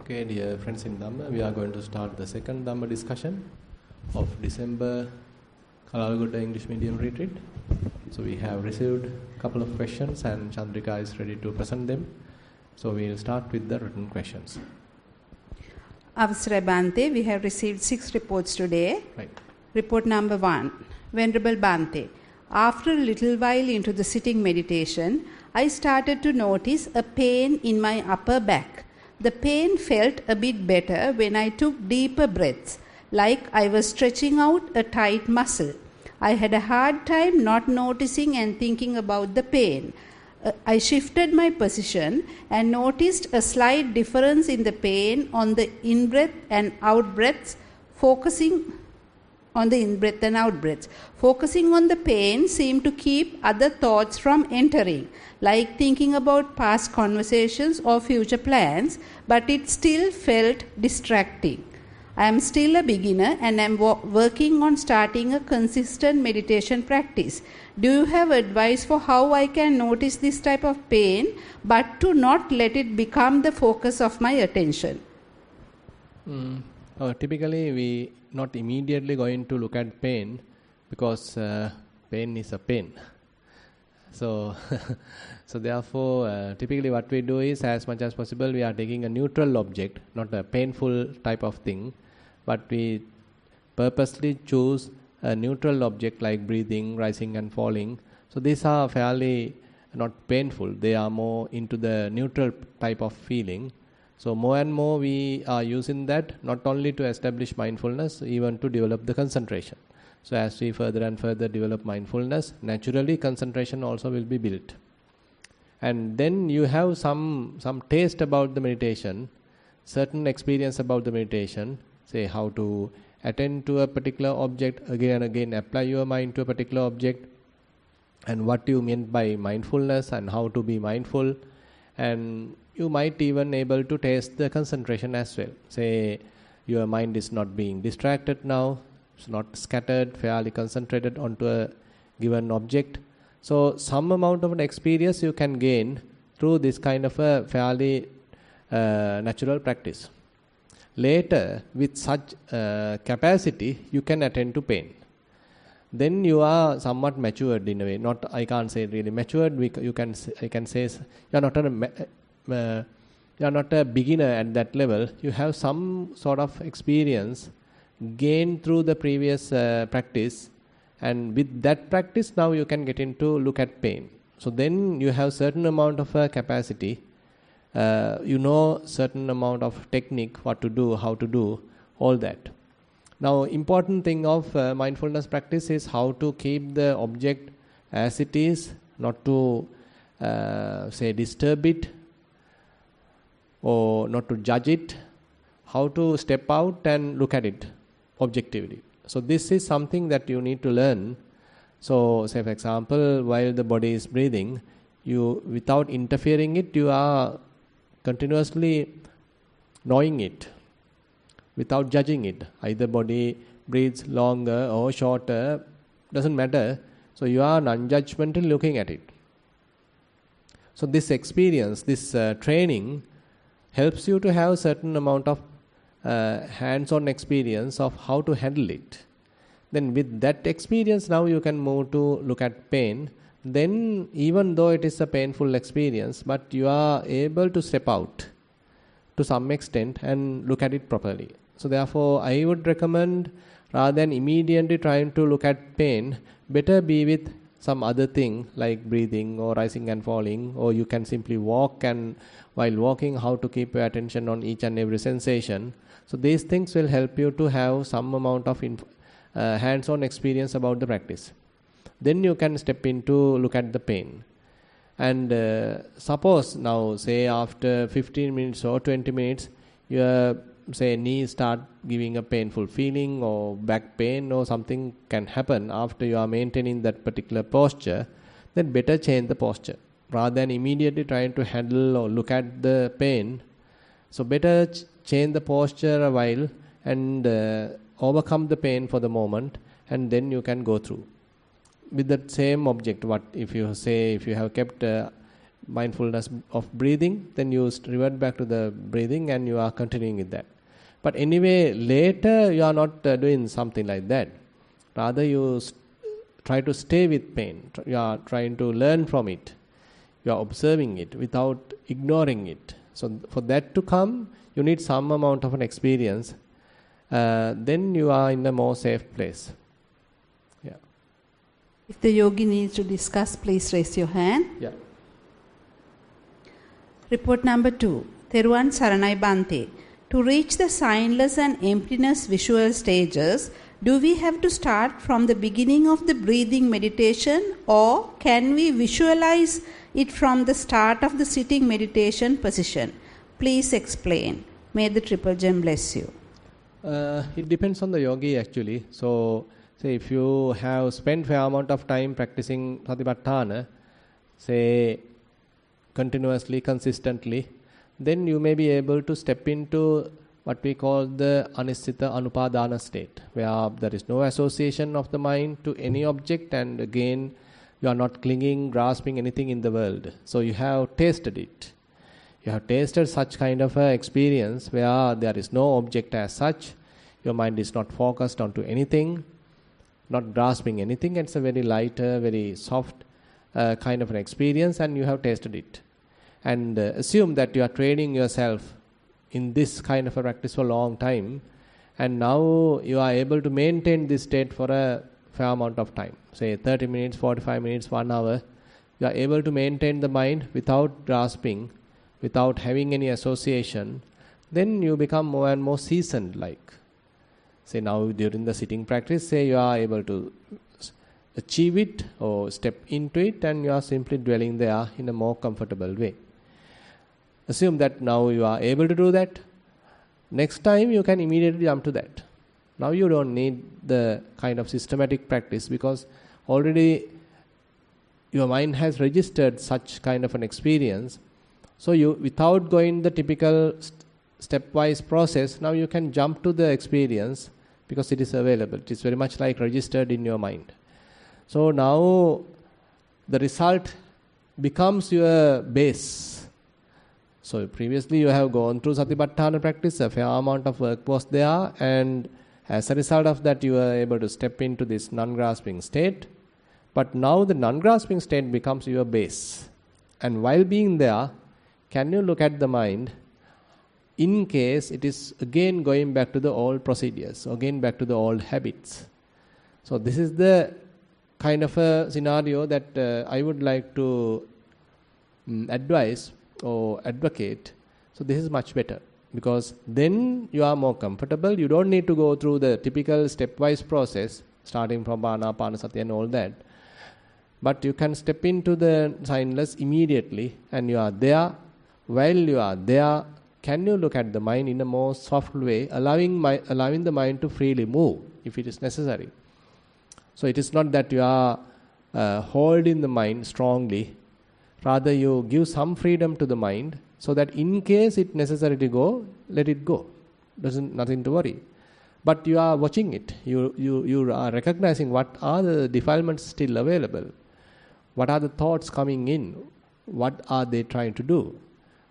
Okay, dear friends in Dhamma, we are going to start the second Dhamma discussion of December Kalalgoda English Medium Retreat. So we have received a couple of questions and Chandrika is ready to present them. So we will start with the written questions. Avasara Bhante, we have received 6 reports today. Right. Report number 1. Venerable Bhante, after a little while into the sitting meditation, I started to notice a pain in my upper back. The pain felt a bit better when I took deeper breaths, like I was stretching out a tight muscle. I had a hard time not noticing and thinking about the pain. I shifted my position and noticed a slight difference in the pain on the in-breath and out-breaths, focusing on the in-breath and out-breaths. Focusing on the pain seemed to keep other thoughts from entering, like thinking about past conversations or future plans, but it still felt distracting. I am still a beginner and am working on starting a consistent meditation practice. Do you have advice for how I can notice this type of pain, but to not let it become the focus of my attention? Typically, we not immediately going to look at pain because pain is a pain. So, so therefore, typically what we do is, as much as possible, we are taking a neutral object, not a painful type of thing, but we purposely choose a neutral object like breathing, rising and falling. So these are fairly not painful. They are more into the neutral type of feeling. So more and more we are using that not only to establish mindfulness, even to develop the concentration. So as we further and further develop mindfulness, naturally concentration also will be built. And then you have some taste about the meditation, certain experience about the meditation, say how to attend to a particular object, again and again apply your mind to a particular object, and what you meant by mindfulness and how to be mindful. And you might even able to taste the concentration as well. Say your mind is not being distracted now, it's not scattered, fairly concentrated onto a given object. So some amount of an experience you can gain through this kind of a fairly natural practice. Later, with such capacity, you can attend to pain. Then you are somewhat matured in a way. Not, I can't say really matured. I can say you are not a beginner at that level. You have some sort of experience gained through the previous practice, and with that practice now you can get into look at pain. So then you have certain amount of capacity. You know certain amount of technique, what to do, how to do, all that. Now important thing of mindfulness practice is how to keep the object as it is, not to say disturb it or not to judge it, how to step out and look at it objectively. So this is something that you need to learn. So say for example, while the body is breathing, you without interfering it, you are continuously knowing it without judging it. Either body breathes longer or shorter, doesn't matter. So you are non-judgmental looking at it. So this experience, this training helps you to have certain amount of hands-on experience of how to handle it. Then with that experience now you can move to look at pain. Then even though it is a painful experience, but you are able to step out to some extent and look at it properly. So therefore I would recommend, rather than immediately trying to look at pain, better be with some other thing like breathing or rising and falling, or you can simply walk, and while walking how to keep your attention on each and every sensation. So these things will help you to have some amount of hands-on experience about the practice. Then you can step into look at the pain. And suppose now, say after 15 minutes or 20 minutes, your say knee start giving a painful feeling or back pain or something can happen after you are maintaining that particular posture, then better change the posture. Rather than immediately trying to handle or look at the pain, so better change the posture a while and overcome the pain for the moment, and then you can go through. With that same object, what if you say, if you have kept mindfulness of breathing, then you revert back to the breathing and you are continuing with that. But anyway, later you are not doing something like that. Rather, you try to stay with pain. You are trying to learn from it. You are observing it without ignoring it. So for that to come, you need some amount of an experience. Then you are in a more safe place. Yeah. If the yogi needs to discuss, please raise your hand. Yeah. Report number 2. Theruvan Saranai Bhante. To reach the signless and emptiness visual stages, do we have to start from the beginning of the breathing meditation, or can we visualize it from the start of the sitting meditation position? Please explain. May the Triple Gem bless you. It depends on the yogi actually. So, say if you have spent fair amount of time practicing Satipatthana, say continuously, consistently, then you may be able to step into what we call the Anissita Anupadana state, where there is no association of the mind to any object, and again you are not clinging, grasping anything in the world. So you have tasted it. You have tasted such kind of a experience where there is no object as such, your mind is not focused onto anything, not grasping anything. It's a very lighter, very soft kind of an experience, and you have tasted it. And assume that you are training yourself in this kind of a practice for a long time, and now you are able to maintain this state for a fair amount of time, say 30 minutes, 45 minutes, 1 hour. You are able to maintain the mind without grasping, without having any association. Then you become more and more seasoned. Like, say now during the sitting practice, say you are able to achieve it or step into it, and you are simply dwelling there in a more comfortable way. Assume that now you are able to do that. Next time you can immediately jump to that. Now you don't need the kind of systematic practice, because already your mind has registered such kind of an experience. So you, without going the typical stepwise process, now you can jump to the experience because it is available. It is very much like registered in your mind. So now the result becomes your base. So previously you have gone through Satipatthana practice, a fair amount of work was there, and as a result of that you are able to step into this non-grasping state. But now the non-grasping state becomes your base. And while being there, can you look at the mind in case it is again going back to the old procedures, again back to the old habits? So this is the kind of a scenario that I would like to advise or advocate. So this is much better, because then you are more comfortable. You don't need to go through the typical stepwise process, starting from Anapanasati and all that. But you can step into the signless immediately, and you are there. While you are there, can you look at the mind in a more soft way, allowing the mind to freely move if it is necessary. So it is not that you are holding the mind strongly. Rather, you give some freedom to the mind, so that in case it necessary to go, let it go. Nothing to worry. But you are watching it. You are recognizing what are the defilements still available. What are the thoughts coming in? What are they trying to do?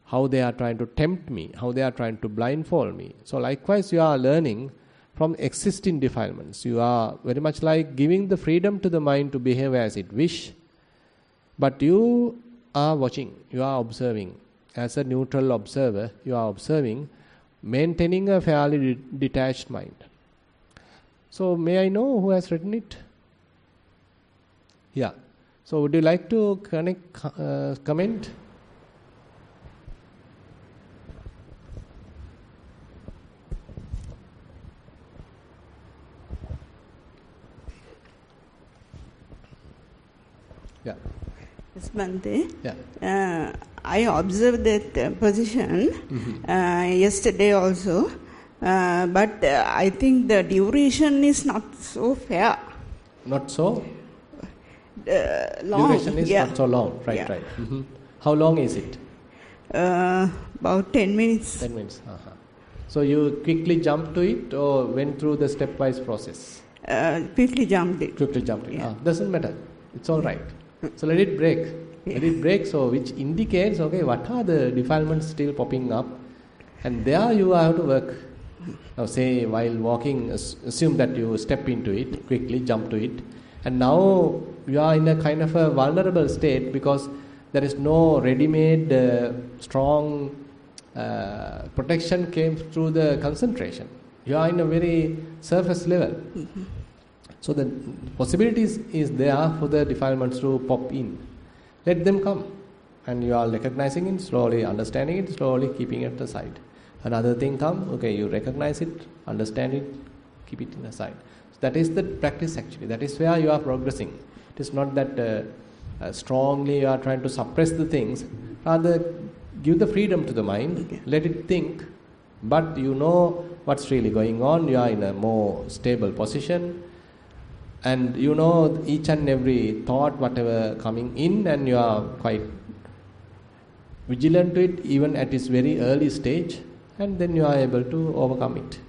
How they are trying to tempt me? How they are trying to blindfold me? So likewise, you are learning from existing defilements. You are very much like giving the freedom to the mind to behave as it wish. But you are watching, you are observing. As a neutral observer, you are observing, maintaining a fairly detached mind. So may I know who has written it? Yeah. So would you like to comment? Yeah. Yes, Bhante. Yeah. I observed that position yesterday also, but I think the duration is not so fair. Not so? Long. Duration is not so long. Right, yeah. right. How long is it? About 10 minutes. 10 minutes. So you quickly jumped to it or went through the stepwise process? Quickly jumped it. Quickly jumped it. Yeah. Doesn't matter. It's all right. So let it break. Let it break, so which indicates, okay, what are the defilements still popping up? And there you have to work. Now say while walking, assume that you step into it, quickly jump to it. And now you are in a kind of a vulnerable state because there is no ready-made strong protection came through the concentration. You are in a very surface level. So the possibilities is there for the defilements to pop in. Let them come. And you are recognizing it, slowly understanding it, slowly keeping it aside. Another thing comes, okay, you recognize it, understand it, keep it in aside. So that is the practice actually. That is where you are progressing. It is not that strongly you are trying to suppress the things. Rather, give the freedom to the mind, let it think, but you know what's really going on. You are in a more stable position. And you know each and every thought, whatever coming in, and you are quite vigilant to it, even at its very early stage, and then you are able to overcome it.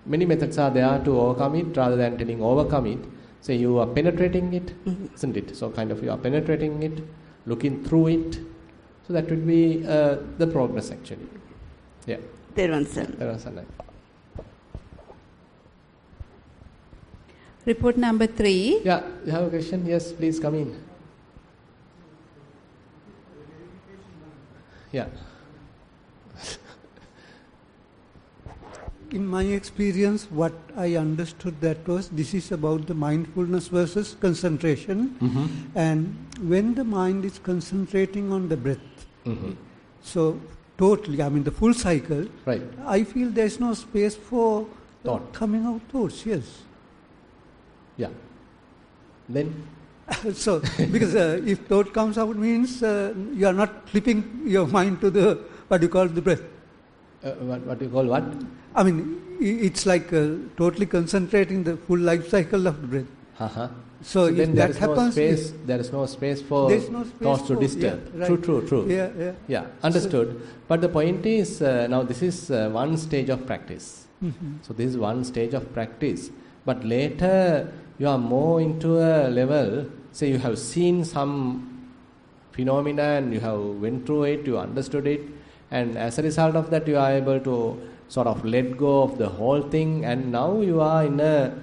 Many methods are there to overcome it, rather than telling overcome it. Say you are penetrating it, isn't it? So kind of you are penetrating it, looking through it. So that would be the progress actually. Yeah. Thero. Report number 3. Yeah, you have a question? Yes, please come in. Yeah. In my experience, what I understood that was this is about the mindfulness versus concentration. And when the mind is concentrating on the breath, so totally, I mean the full cycle, right. I feel there's no space for thought. Coming out thoughts, yes. Yeah. Then? So, because if thought comes out means you are not flipping your mind to the, what you call the breath. What you call what? I mean, it's like totally concentrating the full life cycle of the breath. So if that happens, there is no space for thoughts to disturb. Yeah, right. True. Yeah, understood. But the point is, now this is one stage of practice. So this is one stage of practice. But later, you are more into a level, say you have seen some phenomena and you have went through it, you understood it, and as a result of that you are able to sort of let go of the whole thing, and now you are in a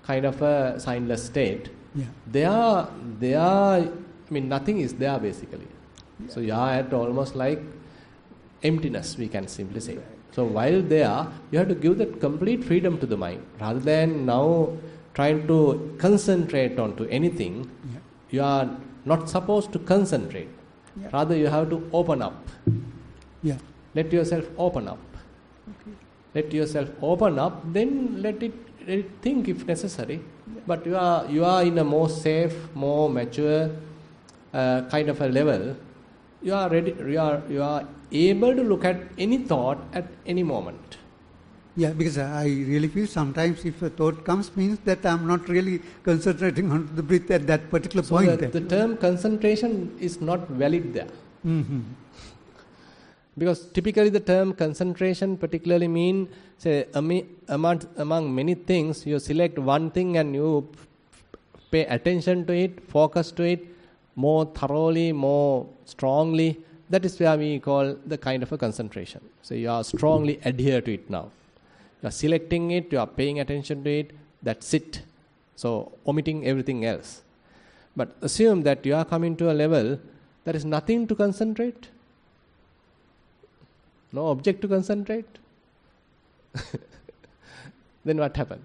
kind of a signless state. Yeah. There are, I mean nothing is there basically. Yeah. So you are at almost like emptiness, we can simply say. So while there, you have to give that complete freedom to the mind. Rather than now trying to concentrate onto anything, you are not supposed to concentrate. Rather you have to open up. Let yourself open up. Let yourself open up, then let it think if necessary. But you are in a more safe, more mature kind of a level. You are ready. You are able to look at any thought at any moment. Yeah, because I really feel sometimes if a thought comes means that I am not really concentrating on the breath at that particular point. The term concentration is not valid there. Because typically the term concentration particularly mean, say, among many things, you select one thing and you pay attention to it, focus to it more thoroughly, more strongly. That is where we call the kind of a concentration. So you are strongly adhere to it now. You are selecting it, you are paying attention to it, that's it. So omitting everything else. But assume that you are coming to a level, there is nothing to concentrate. No object to concentrate. Then what happened?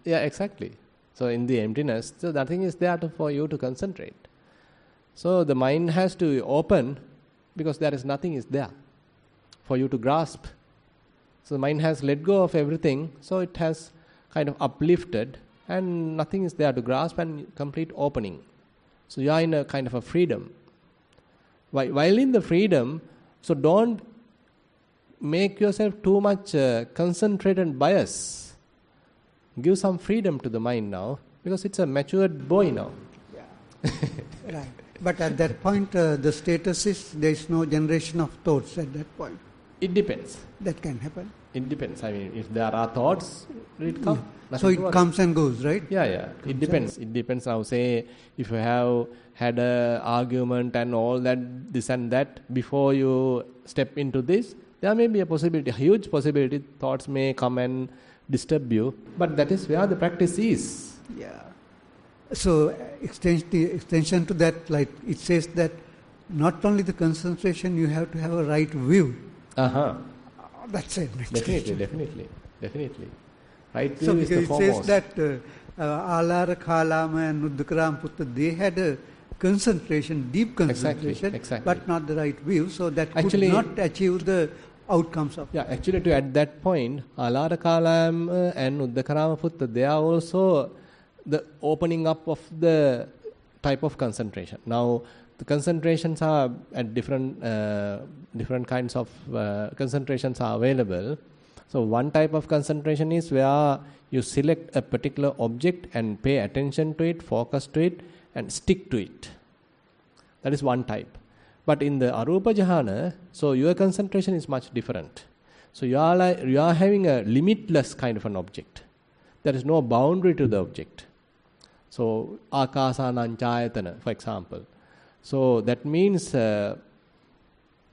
Yeah, exactly. So in the emptiness, so nothing is there for you to concentrate. So the mind has to open because there is nothing is there for you to grasp. So the mind has let go of everything, so it has kind of uplifted and nothing is there to grasp and complete opening. So you are in a kind of a freedom. While in the freedom, so don't make yourself too much concentrated bias. Give some freedom to the mind now because it's a matured boy now. Right. But at that point, the status is there is no generation of thoughts at that point. It depends. That can happen. It depends. I mean, if there are thoughts, it comes. So it comes and goes, right? Yeah. It depends. It depends. Now, say, if you have had an argument and all that, this and that, before you step into this, there may be a possibility, a huge possibility, thoughts may come and disturb you. But that is where the practice is. Yeah. So, extension to that, like it says that not only the concentration, you have to have a right view. That's it. Definitely. Right view So is the because it foremost. says that Alara, Kalama and Uddakaram Putta, they had a concentration, deep concentration, Exactly. but not the right view. So that could Actually, not achieve the outcomes of Yeah, actually, to at that point, Alara Kalam and Uddakaram Putta, they are also the opening up of the type of concentration. Now, the concentrations are at different kinds of concentrations are available. So, one type of concentration is where you select a particular object and pay attention to it, focus to it, and stick to it. That is one type. But in the Arupa Jhana, so your concentration is much different. So you are having a limitless kind of an object. There is no boundary to the object. So Akasananchayatana, for example. So that means no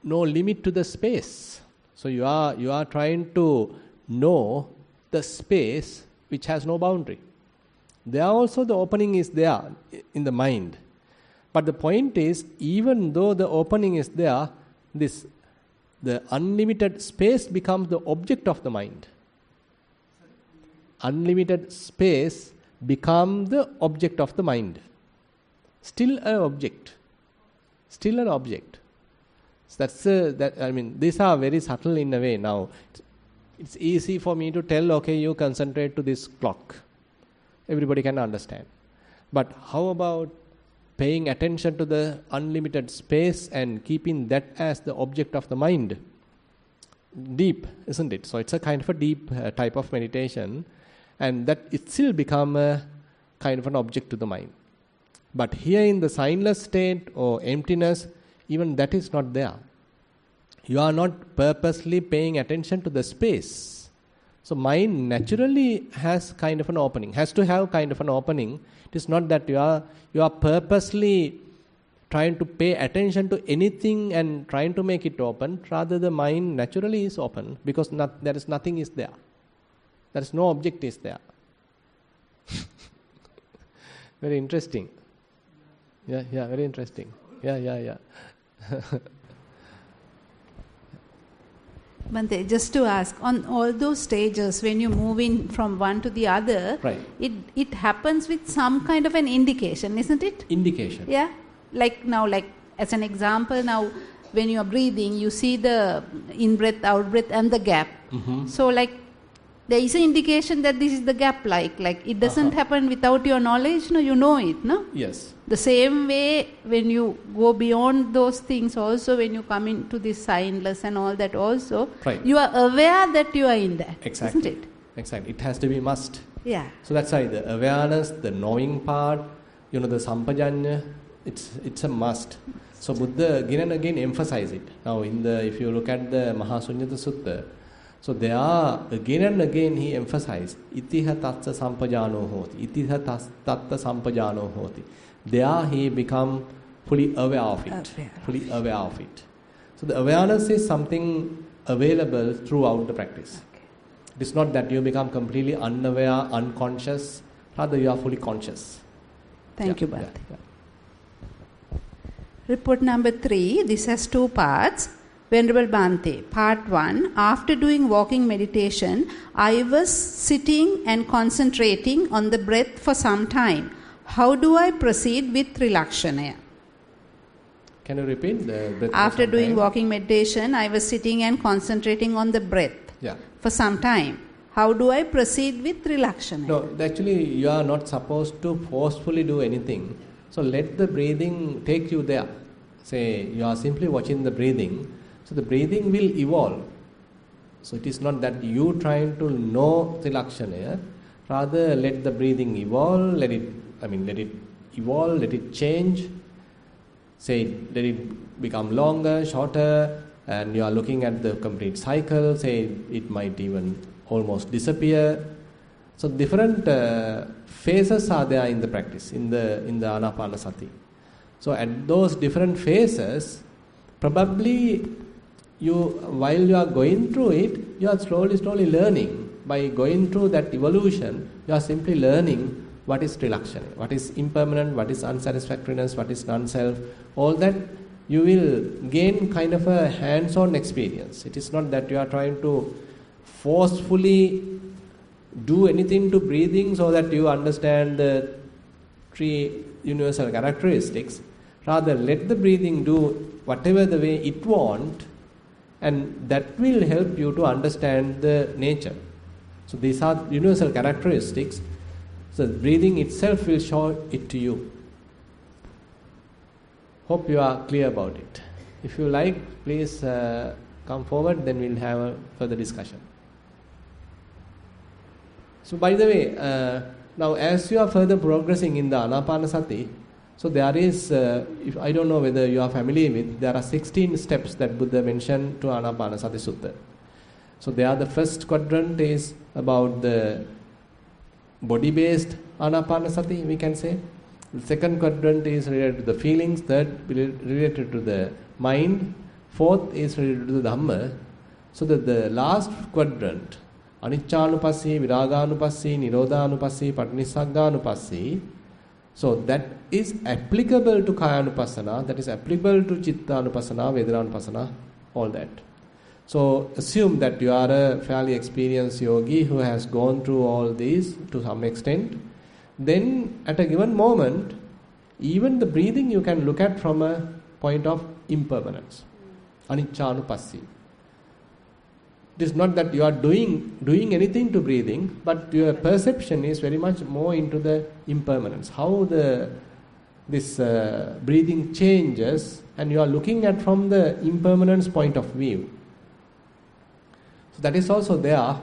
limit to the space. So you are trying to know the space which has no boundary. There also the opening is there in the mind. But the point is, even though the opening is there, the unlimited space becomes the object of the mind. Unlimited space becomes the object of the mind. Still an object. So these are very subtle in a way. Now, it's easy for me to tell, okay, you concentrate to this clock. Everybody can understand. But how about paying attention to the unlimited space and keeping that as the object of the mind? Deep, isn't it? So it's a kind of a deep type of meditation, and that it still become a kind of an object to the mind. But here in the signless state or emptiness, even that is not there. You are not purposely paying attention to the space. So mind naturally has kind of an opening, has to have kind of an opening. It is not that you are purposely trying to pay attention to anything and trying to make it open. Rather, the mind naturally is open because there is nothing is there. There is no object is there. Very interesting. Yeah, very interesting. Yeah. Bhante, just to ask, on all those stages, when you move in from one to the other, right, it happens with some kind of an indication, isn't it? Indication. Yeah. Like as an example, now when you are breathing, you see the in-breath, out-breath and the gap. Mm-hmm. So there is an indication that this is the gap, like it doesn't happen without your knowledge, no, you know it, no? Yes. The same way, when you go beyond those things also, when you come into this signless and all that also, right, you are aware that you are in that, exactly, isn't it? Exactly. It has to be must. Yeah. So that's why the awareness, the knowing part, the sampajanya, it's a must. So Buddha again and again emphasize it. Now if you look at the Mahasunyata Sutta, so there are again and again he emphasized itiha tatsa sampajano hoti, itiha tatta sampajano hoti. There he become fully aware of it. Fully aware of it. So the awareness is something available throughout the practice. Okay. It is not that you become completely unaware, unconscious. Rather, you are fully conscious. Thank you, Bhante. Report number 3. This has 2 parts. Venerable Bhante, part 1. After doing walking meditation, I was sitting and concentrating on the breath for some time. How do I proceed with Trilakshana? Can you repeat the breath? After doing walking meditation, I was sitting and concentrating on the breath for some time. How do I proceed with Trilakshana? No, actually you are not supposed to forcefully do anything. So let the breathing take you there. Say you are simply watching the breathing. So the breathing will evolve. So it is not that you trying to know Trilakshana. Rather let the breathing evolve, let it evolve, let it change. Say let it become longer, shorter, and you are looking at the complete cycle, say it might even almost disappear. So different phases are there in the practice, in the Anapanasati. So at those different phases, probably while you are going through it, you are slowly learning. By going through that evolution, you are simply learning what is trilakshana, what is impermanent, what is unsatisfactoriness, what is non-self. All that you will gain kind of a hands-on experience. It is not that you are trying to forcefully do anything to breathing so that you understand the 3 universal characteristics. Rather, let the breathing do whatever the way it wants, and that will help you to understand the nature. So these are universal characteristics. So breathing itself will show it to you. Hope you are clear about it. If you like, please come forward, then we'll have a further discussion. So by the way, now as you are further progressing in the Anapanasati, so there is, if I don't know whether you are familiar with, there are 16 steps that Buddha mentioned to Anapanasati Sutta. So there the first quadrant is about the body-based Anapanasati, we can say. The second quadrant is related to the feelings, third related to the mind, fourth is related to the Dhamma. So that the last quadrant, Aniccanupassi, Viraganupassi, Nirodhanupassi, Patisagganupassi, so that is applicable to Kayanupassana, that is applicable to Chittanupassana, Vedananupassana, all that. So assume that you are a fairly experienced yogi who has gone through all these to some extent. Then at a given moment, even the breathing you can look at from a point of impermanence. Aniccanupassi. It is not that you are doing anything to breathing, but your perception is very much more into the impermanence. How this breathing changes, and you are looking at from the impermanence point of view. So that is also there,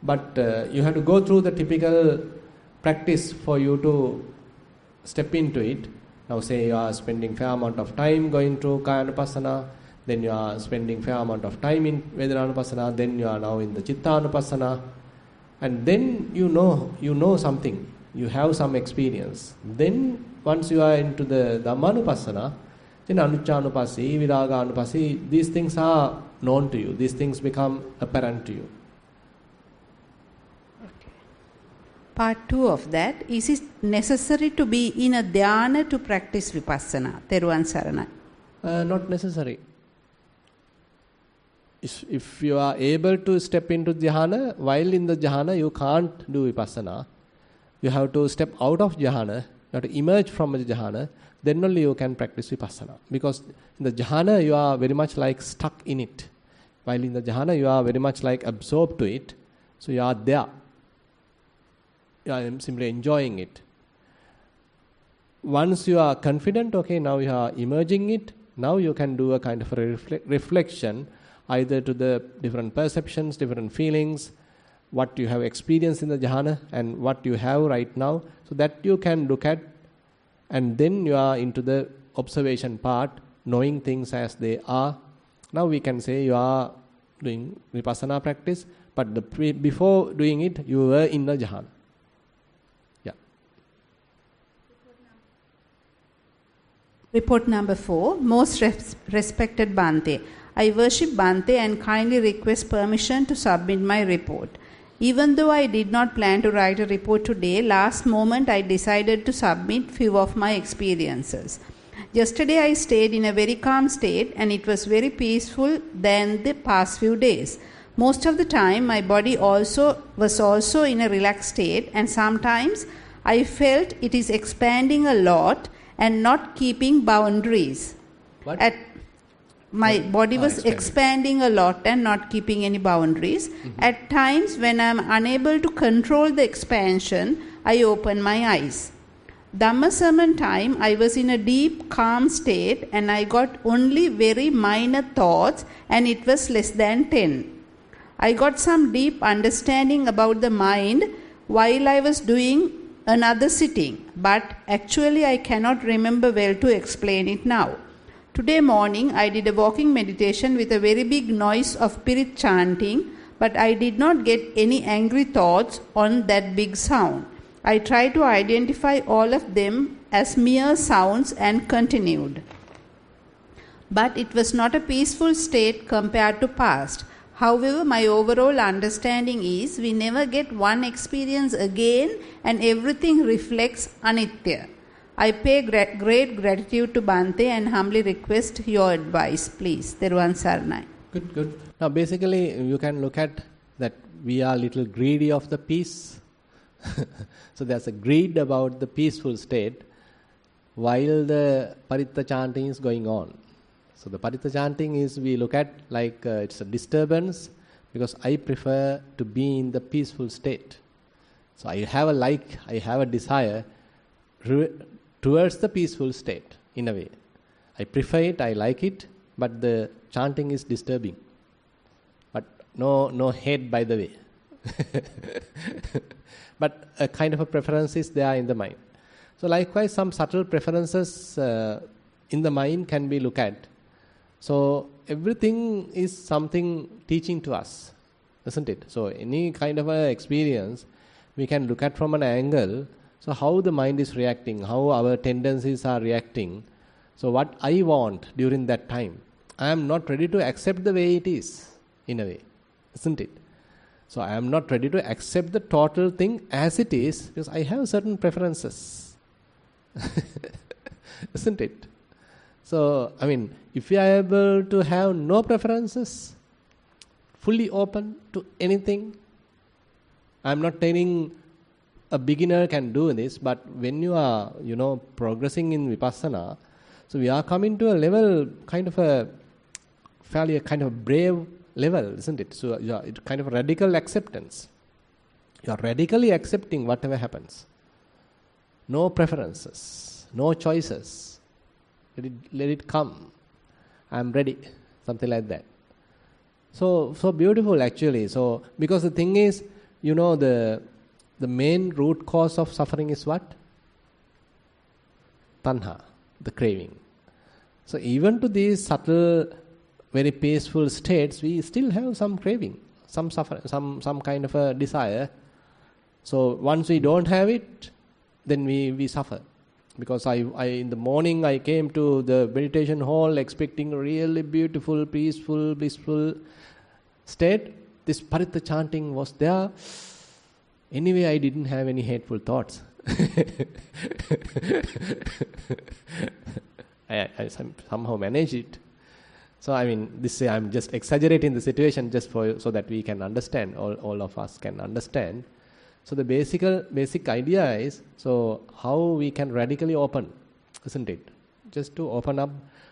but you have to go through the typical practice for you to step into it. Now say you are spending fair amount of time going through Kayanupassana, then you are spending fair amount of time in Vedananupassana, then you are now in the Chittanupassana, and then you know something, you have some experience. Then once you are into the Dhammanupassana, then Aniccanupassi, Viraganupassi, these things are known to you, these things become apparent to you. Part 2 of that, is it necessary to be in a dhyana to practice Vipassana? Theruvan Sarana. Not necessary. If you are able to step into dhyana, while in the dhyana you can't do Vipassana, you have to step out of dhyana, you have to emerge from the dhyana, then only you can practice Vipassana. Because in the dhyana you are very much like stuck in it. While in the dhyana you are very much like absorbed to it, so you are there. You are simply enjoying it. Once you are confident, okay, now you are emerging it, now you can do a kind of a reflection either to the different perceptions, different feelings, what you have experienced in the jhana and what you have right now, so that you can look at, and then you are into the observation part, knowing things as they are. Now we can say you are doing Vipassana practice, but before doing it, you were in the jhana. Report number 4. Most respected Bhante, I worship Bhante and kindly request permission to submit my report. Even though I did not plan to write a report today, last moment I decided to submit few of my experiences. Yesterday I stayed in a very calm state and it was very peaceful than the past few days. Most of the time my body was also in a relaxed state, and sometimes I felt it is expanding a lot and not keeping boundaries. My body was expanding a lot and not keeping any boundaries. Mm-hmm. At times when I am unable to control the expansion, I open my eyes. Dhamma sermon time, I was in a deep calm state and I got only very minor thoughts and it was less than 10. I got some deep understanding about the mind while I was doing another sitting, but actually I cannot remember well to explain it now. Today morning I did a walking meditation with a very big noise of Pirit chanting, but I did not get any angry thoughts on that big sound. I tried to identify all of them as mere sounds and continued. But it was not a peaceful state compared to past. However, my overall understanding is we never get one experience again and everything reflects anitya. I pay great gratitude to Bhante and humbly request your advice, please. Theruvan Saranai. Good, good. Now basically you can look at that we are a little greedy of the peace. So there's a greed about the peaceful state while the Paritta chanting is going on. So the Paritta chanting is, we look at like it's a disturbance because I prefer to be in the peaceful state. So I have a desire towards the peaceful state in a way. I prefer it, I like it, but the chanting is disturbing. But no hate by the way. But a kind of a preference is there in the mind. So likewise some subtle preferences in the mind can be looked at. So everything is something teaching to us, isn't it? So any kind of a experience we can look at from an angle. So how the mind is reacting, how our tendencies are reacting. So what I want during that time, I am not ready to accept the way it is, in a way, isn't it? So I am not ready to accept the total thing as it is because I have certain preferences, isn't it? So, I mean, if we are able to have no preferences, fully open to anything, I am not telling a beginner can do this, but when you are, progressing in Vipassana, so we are coming to a level, kind of a fairly a kind of brave level, isn't it? So, it's kind of radical acceptance. You are radically accepting whatever happens. No preferences, no choices. Let it come. I am ready. Something like that. So beautiful actually. So because the thing is, the main root cause of suffering is what? Tanha, the craving. So even to these subtle, very peaceful states, we still have some craving, some suffering, some kind of a desire. So once we don't have it, then we suffer. Because I in the morning I came to the meditation hall expecting a really beautiful, peaceful, blissful state. This Paritta chanting was there. Anyway, I didn't have any hateful thoughts. I somehow managed it. So I mean, I'm just exaggerating the situation just so that we can understand, all of us can understand. So the basic idea is, so how we can radically open, isn't it? Just to open up.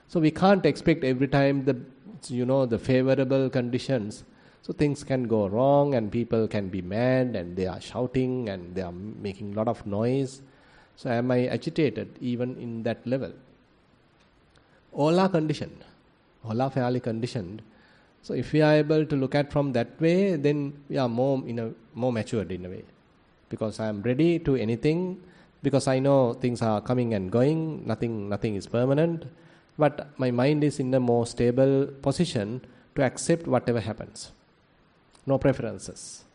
So we can't expect every time the favorable conditions. So things can go wrong and people can be mad and they are shouting and they are making a lot of noise. So am I agitated even in that level? All are conditioned. All are fairly conditioned. So if we are able to look at from that way, then we are more matured in a way. Because I am ready to anything, because I know things are coming and going, nothing is permanent, but my mind is in a more stable position to accept whatever happens. No preferences.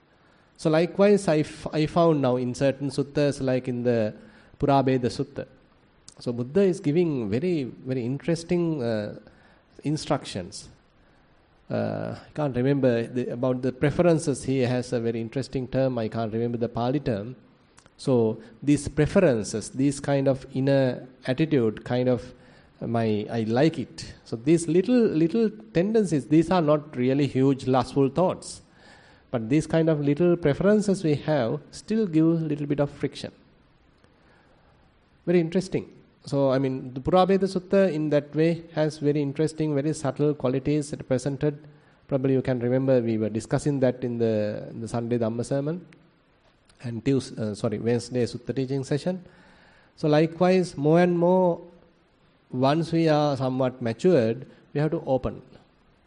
So likewise, I found now in certain suttas, like in the Purabheda Sutta, so Buddha is giving very, very interesting instructions. I can't remember about the preferences. He has a very interesting term. I can't remember the Pali term. So these preferences, these kind of inner attitude, kind of I like it. So these little tendencies, these are not really huge lustful thoughts, but these kind of little preferences we have still give a little bit of friction. Very interesting. So, I mean, the Purabheda Sutta in that way has very interesting, very subtle qualities represented. Probably you can remember we were discussing that in the Sunday Dhamma sermon and Wednesday Sutta teaching session. So likewise, more and more, once we are somewhat matured, we have to open.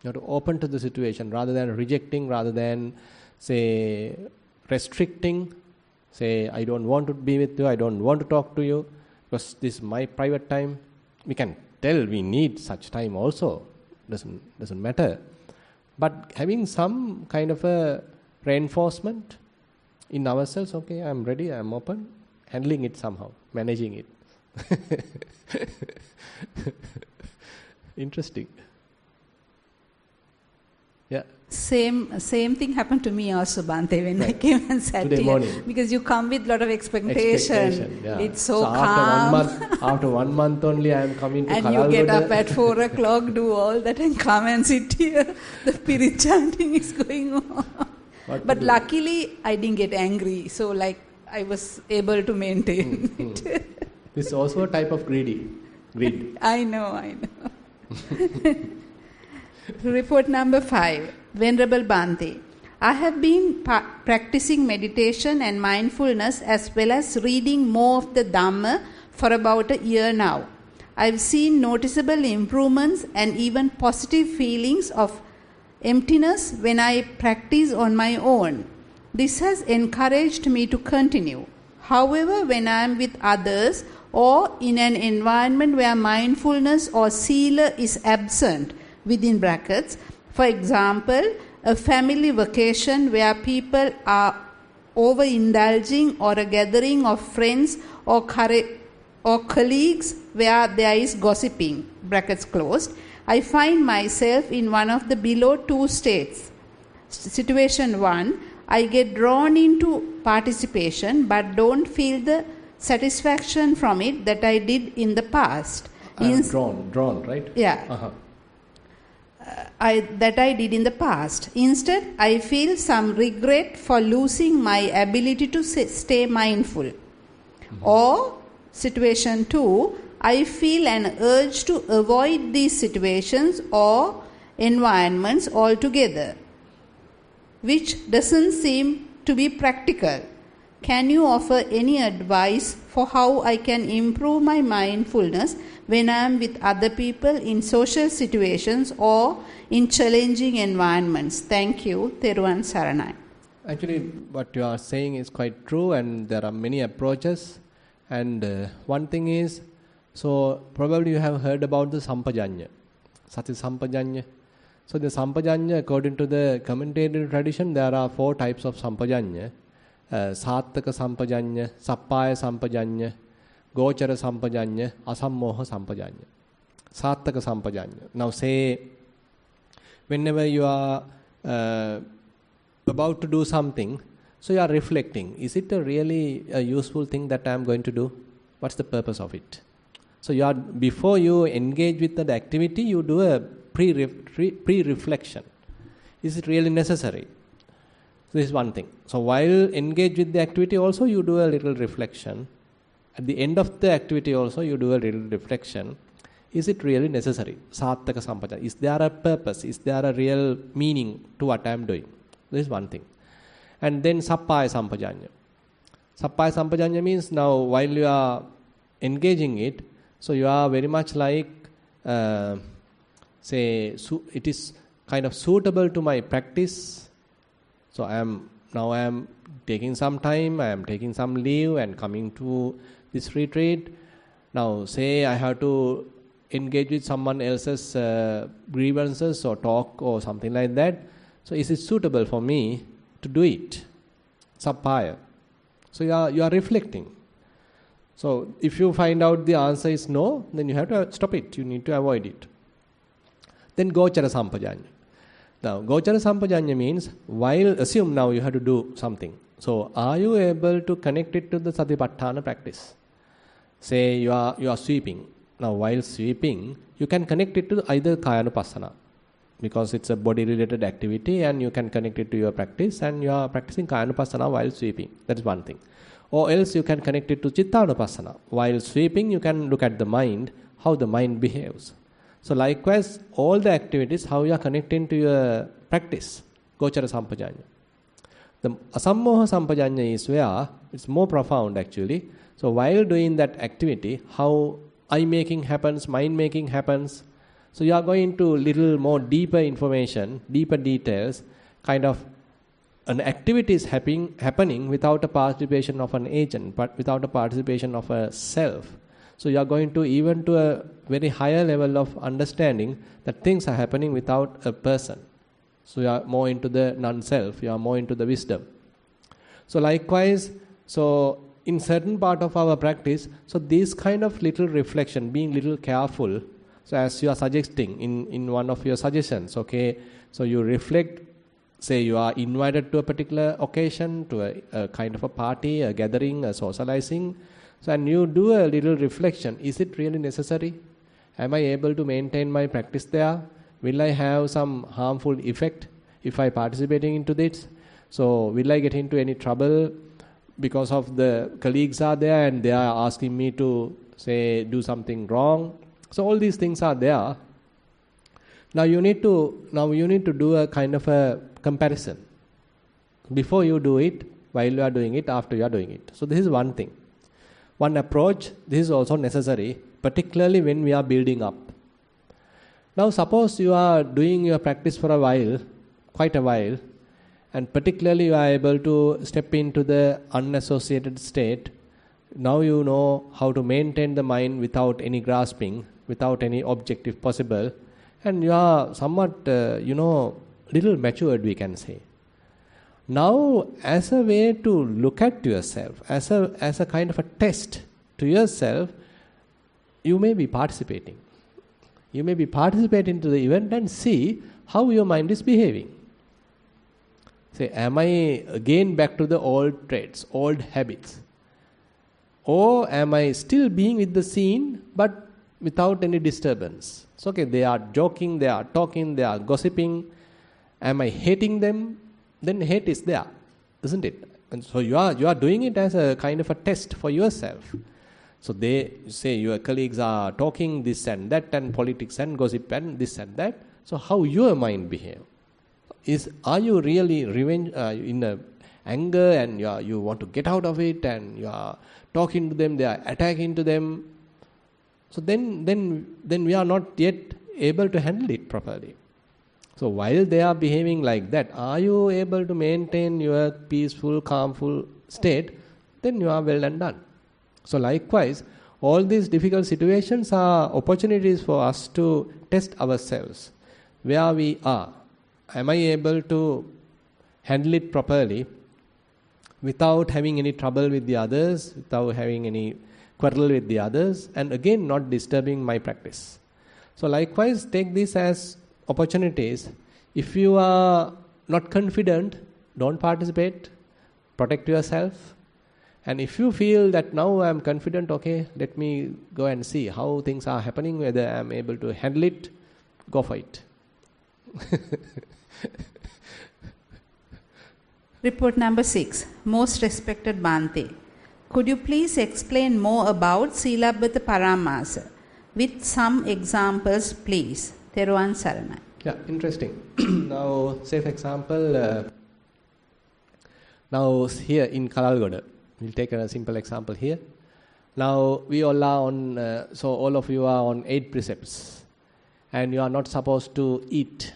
You have to open to the situation rather than rejecting, rather than, say, restricting. Say, I don't want to be with you, I don't want to talk to you, because this is my private time. We can tell we need such time also. Doesn't matter. But having some kind of a reinforcement in ourselves, okay, I'm ready, I'm open, handling it somehow, managing it. Interesting. Yeah. Same thing happened to me also, Bhante, when I came and sat Today here. morning. Because you come with a lot of expectation. Yeah. It's so calm. After 1 month only I am coming to and Kalalgoda. you get up at 4 o'clock, do all that and come and sit here. The Pirit chanting is going on. But luckily, I didn't get angry. So like I was able to maintain it. This is also a type of greed. I know. Report number 5. Venerable Bhante, I have been practicing meditation and mindfulness as well as reading more of the Dhamma for about a year now. I've seen noticeable improvements and even positive feelings of emptiness when I practice on my own. This has encouraged me to continue. However, when I am with others or in an environment where mindfulness or sila is absent, within brackets, for example, a family vacation where people are overindulging, or a gathering of friends or colleagues where there is gossiping, brackets closed, I find myself in one of the below 2 states. Situation 1, I get drawn into participation but don't feel the satisfaction from it that I did in the past. Drawn, right? Yeah. Uh-huh. That I did in the past. Instead, I feel some regret for losing my ability to stay mindful. Mm-hmm. Or, situation 2, I feel an urge to avoid these situations or environments altogether, which doesn't seem to be practical. Can you offer any advice for how I can improve my mindfulness when I am with other people in social situations or in challenging environments? Thank you. Thero and Nissarana. Actually, what you are saying is quite true, and there are many approaches. And one thing is, so probably you have heard about the Sampajanya, Sati Sampajanya. So the Sampajanya, according to the commentator tradition, there are 4 types of Sampajanya. Sattaka Sampajanya, Sappaya Sampajanya, Gochara Sampajanya, Asammoha Sampajanya. Sattaka Sampajanya. Now say, whenever you are about to do something, so you are reflecting, is it really a useful thing that I am going to do? What's the purpose of it? So you are, before you engage with the activity, you do a pre-reflection. Is it really necessary? So this is one thing. So while engaged with the activity also, you do a little reflection. At the end of the activity also, you do a little reflection. Is it really necessary? Sattaka Sampajanya. Is there a purpose? Is there a real meaning to what I am doing? This is one thing. And then Sappaya Sampajanya. Sappaya Sampajanya means now while you are engaging it, so you are very much like, it is kind of suitable to my practice. So I am taking some time, I am taking some leave and coming to this retreat. Now say I have to engage with someone else's grievances or talk or something like that. So is it suitable for me to do it? Sappaya. So you are reflecting. So if you find out the answer is no, then you have to stop it. You need to avoid it. Then Gochara Sampajanya. Now, Gochara Sampajanya means, while assume now you have to do something. So, are you able to connect it to the Satipatthana practice? Say you are sweeping. Now, while sweeping, you can connect it to either Kayanupassana, because it's a body-related activity, and you can connect it to your practice, and you are practicing Kayanupassana while sweeping. That is one thing. Or else you can connect it to Chittanupassana. While sweeping, you can look at the mind, how the mind behaves. So likewise, all the activities, how you are connecting to your practice, Gochara Sampajanya. The Asammoha Sampajanya is where it's more profound actually. So while doing that activity, how eye-making happens, mind-making happens. So you are going to little more deeper information, deeper details, kind of an activity is happening without a participation of an agent, but without a participation of a self. So you are going to even to a very higher level of understanding that things are happening without a person. So you are more into the non-self, you are more into the wisdom. So likewise, so in certain part of our practice, so this kind of little reflection, being little careful, so as you are suggesting in one of your suggestions, okay, so you reflect, say you are invited to a particular occasion, to a kind of a party, a gathering, a socializing, so and you do a little reflection, is it really necessary? Am I able to maintain my practice there? Will I have some harmful effect if I participating into this? So will I get into any trouble because of the colleagues are there and they are asking me to say do something wrong? So all these things are there. Now you need to do a kind of a comparison before you do it, while you are doing it, after you are doing it. So this is one thing. One approach, this is also necessary, particularly when we are building up. Now suppose you are doing your practice for a while, quite a while, and particularly you are able to step into the unassociated state. Now you know how to maintain the mind without any grasping, without any objective possible, and you are somewhat, little matured, we can say. Now, as a way to look at yourself, as a kind of a test to yourself, you may be participating. You may be participating to the event and see how your mind is behaving. Say, am I again back to the old traits, old habits? Or am I still being with the scene but without any disturbance? So, okay, they are joking, they are talking, they are gossiping. Am I hating them? Then hate is there, isn't it? And so you are doing it as a kind of a test for yourself. So they say your colleagues are talking this and that and politics and gossip and this and that. So how your mind behave? Are you really in a anger and you want to get out of it and you are talking to them, they are attacking to them? So then we are not yet able to handle it properly. So while they are behaving like that, are you able to maintain your peaceful, calmful state? Then you are well and done. So likewise, all these difficult situations are opportunities for us to test ourselves. Where we are. Am I able to handle it properly without having any trouble with the others, without having any quarrel with the others, and again not disturbing my practice? So likewise, take this as opportunities. If you are not confident, don't participate, protect yourself. And if you feel that now I am confident, okay, let me go and see how things are happening, whether I am able to handle it, go for it. Report number 6. Most respected Bhante, could you please explain more about Silabbata Paramasa with some examples, please? Thero and Nissarana. Yeah, interesting. Now, say for example, now here in Kalalgoda, we'll take a simple example here. Now, we all are on, so all of you are on 8 precepts, and you are not supposed to eat.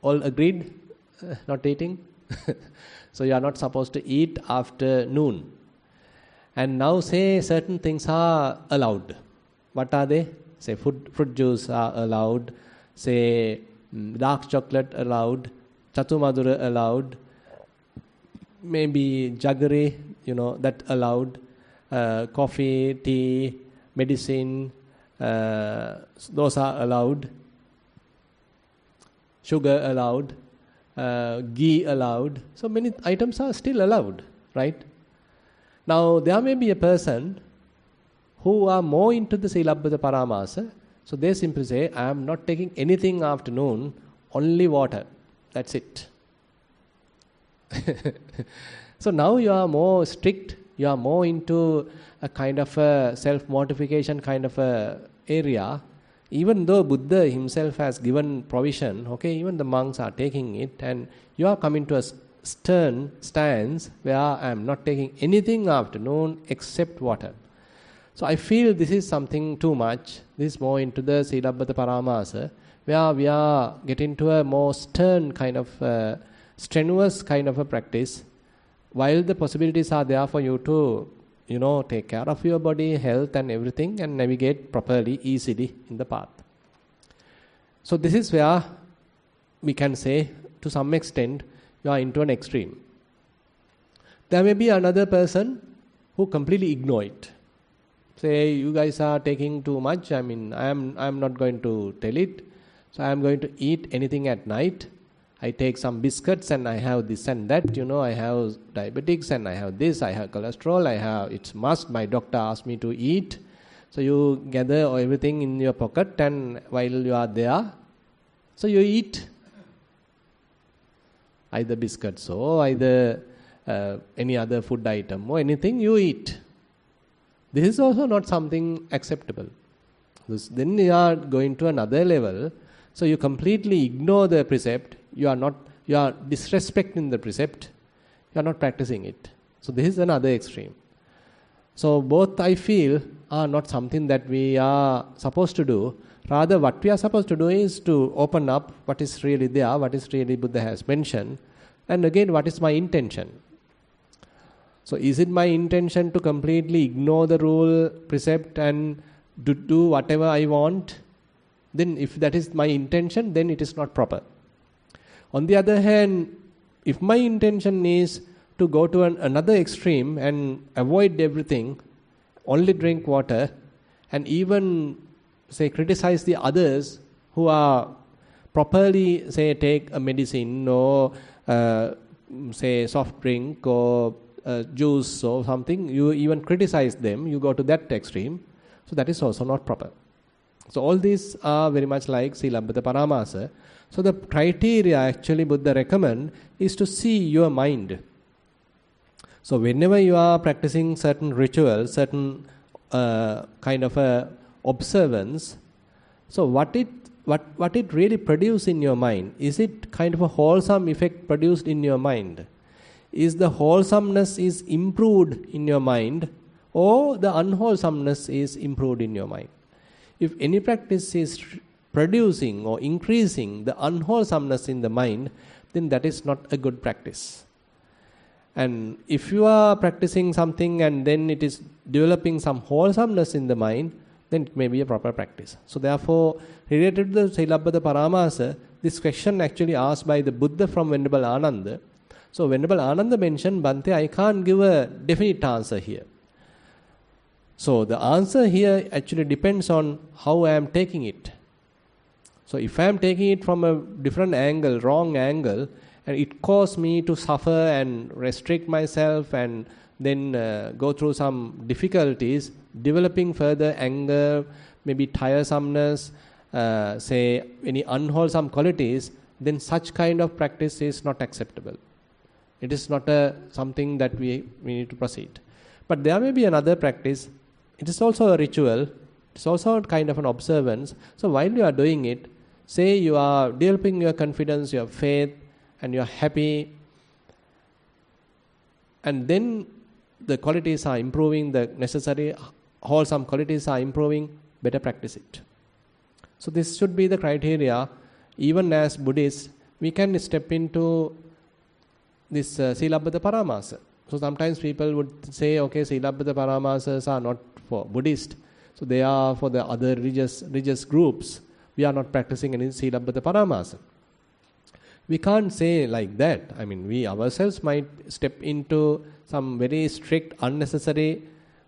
All agreed? Not eating? So you are not supposed to eat after noon. And now say certain things are allowed. What are they? Say fruit juice are allowed. Say dark chocolate allowed. Chatumadura allowed. Maybe jaggery, that allowed. Coffee, tea, medicine, those are allowed. Sugar allowed. Ghee allowed. So many items are still allowed, right? Now there may be a person who are more into the Silabbata Paramasa. So they simply say, I am not taking anything afternoon, only water. That's it. So now you are more strict, you are more into a kind of a self-mortification kind of a area. Even though Buddha himself has given provision, okay, even the monks are taking it, and you are coming to a stern stance where I am not taking anything afternoon except water. So I feel this is something too much. This is more into the Silabbata Paramasa, where we are getting to a more stern kind of strenuous kind of a practice, while the possibilities are there for you to, take care of your body, health and everything, and navigate properly, easily in the path. So this is where we can say, to some extent, you are into an extreme. There may be another person who completely ignore it. Say, you guys are taking too much. I am not going to tell it. So I am going to eat anything at night. I take some biscuits and I have this and that. I have diabetics and I have this. I have cholesterol. It's must. My doctor asked me to eat. So you gather everything in your pocket, and while you are there, so you eat either biscuits or either any other food item or anything you eat. This is also not something acceptable. Then you are going to another level. So you completely ignore the precept. You are disrespecting the precept. You are not practicing it. So this is another extreme. So both, I feel, are not something that we are supposed to do. Rather, what we are supposed to do is to open up what is really there, what is really Buddha has mentioned, and again, what is my intention. So is it my intention to completely ignore the rule, precept, and do whatever I want? Then if that is my intention, then it is not proper. On the other hand, if my intention is to go to another extreme and avoid everything, only drink water, and even, say, criticize the others who are properly, say, take a medicine or, say, soft drink or juice or something, you even criticize them, you go to that extreme. So that is also not proper. So all these are very much like Silabbata Paramasa. So the criteria actually Buddha recommend is to see your mind. So whenever you are practicing certain rituals, certain kind of a observance, so what it really produce in your mind? Is it kind of a wholesome effect produced in your mind? Is the wholesomeness is improved in your mind, or the unwholesomeness is improved in your mind? If any practice is producing or increasing the unwholesomeness in the mind, then that is not a good practice. And if you are practicing something and then it is developing some wholesomeness in the mind, then it may be a proper practice. So therefore, related to the Silabbata Paramasa, this question actually asked by the Buddha from Venerable Ananda. So Venerable Ananda mentioned, Bhante, I can't give a definite answer here. So the answer here actually depends on how I am taking it. So if I am taking it from a different angle, wrong angle, and it caused me to suffer and restrict myself and then go through some difficulties, developing further anger, maybe tiresomeness, say any unwholesome qualities, then such kind of practice is not acceptable. It is not something that we need to proceed. But there may be another practice. It is also a ritual. It's also a kind of an observance. So while you are doing it, say you are developing your confidence, your faith, and you are happy, and then the qualities are improving, the necessary wholesome qualities are improving, better practice it. So this should be the criteria. Even as Buddhists, we can step into this Silabbata Paramasa. So sometimes people would say, okay, Silabbata Paramasas are not for Buddhists, so they are for the other religious groups. We are not practicing any Silabbata Paramasa. We can't say like that. I mean, we ourselves might step into some very strict, unnecessary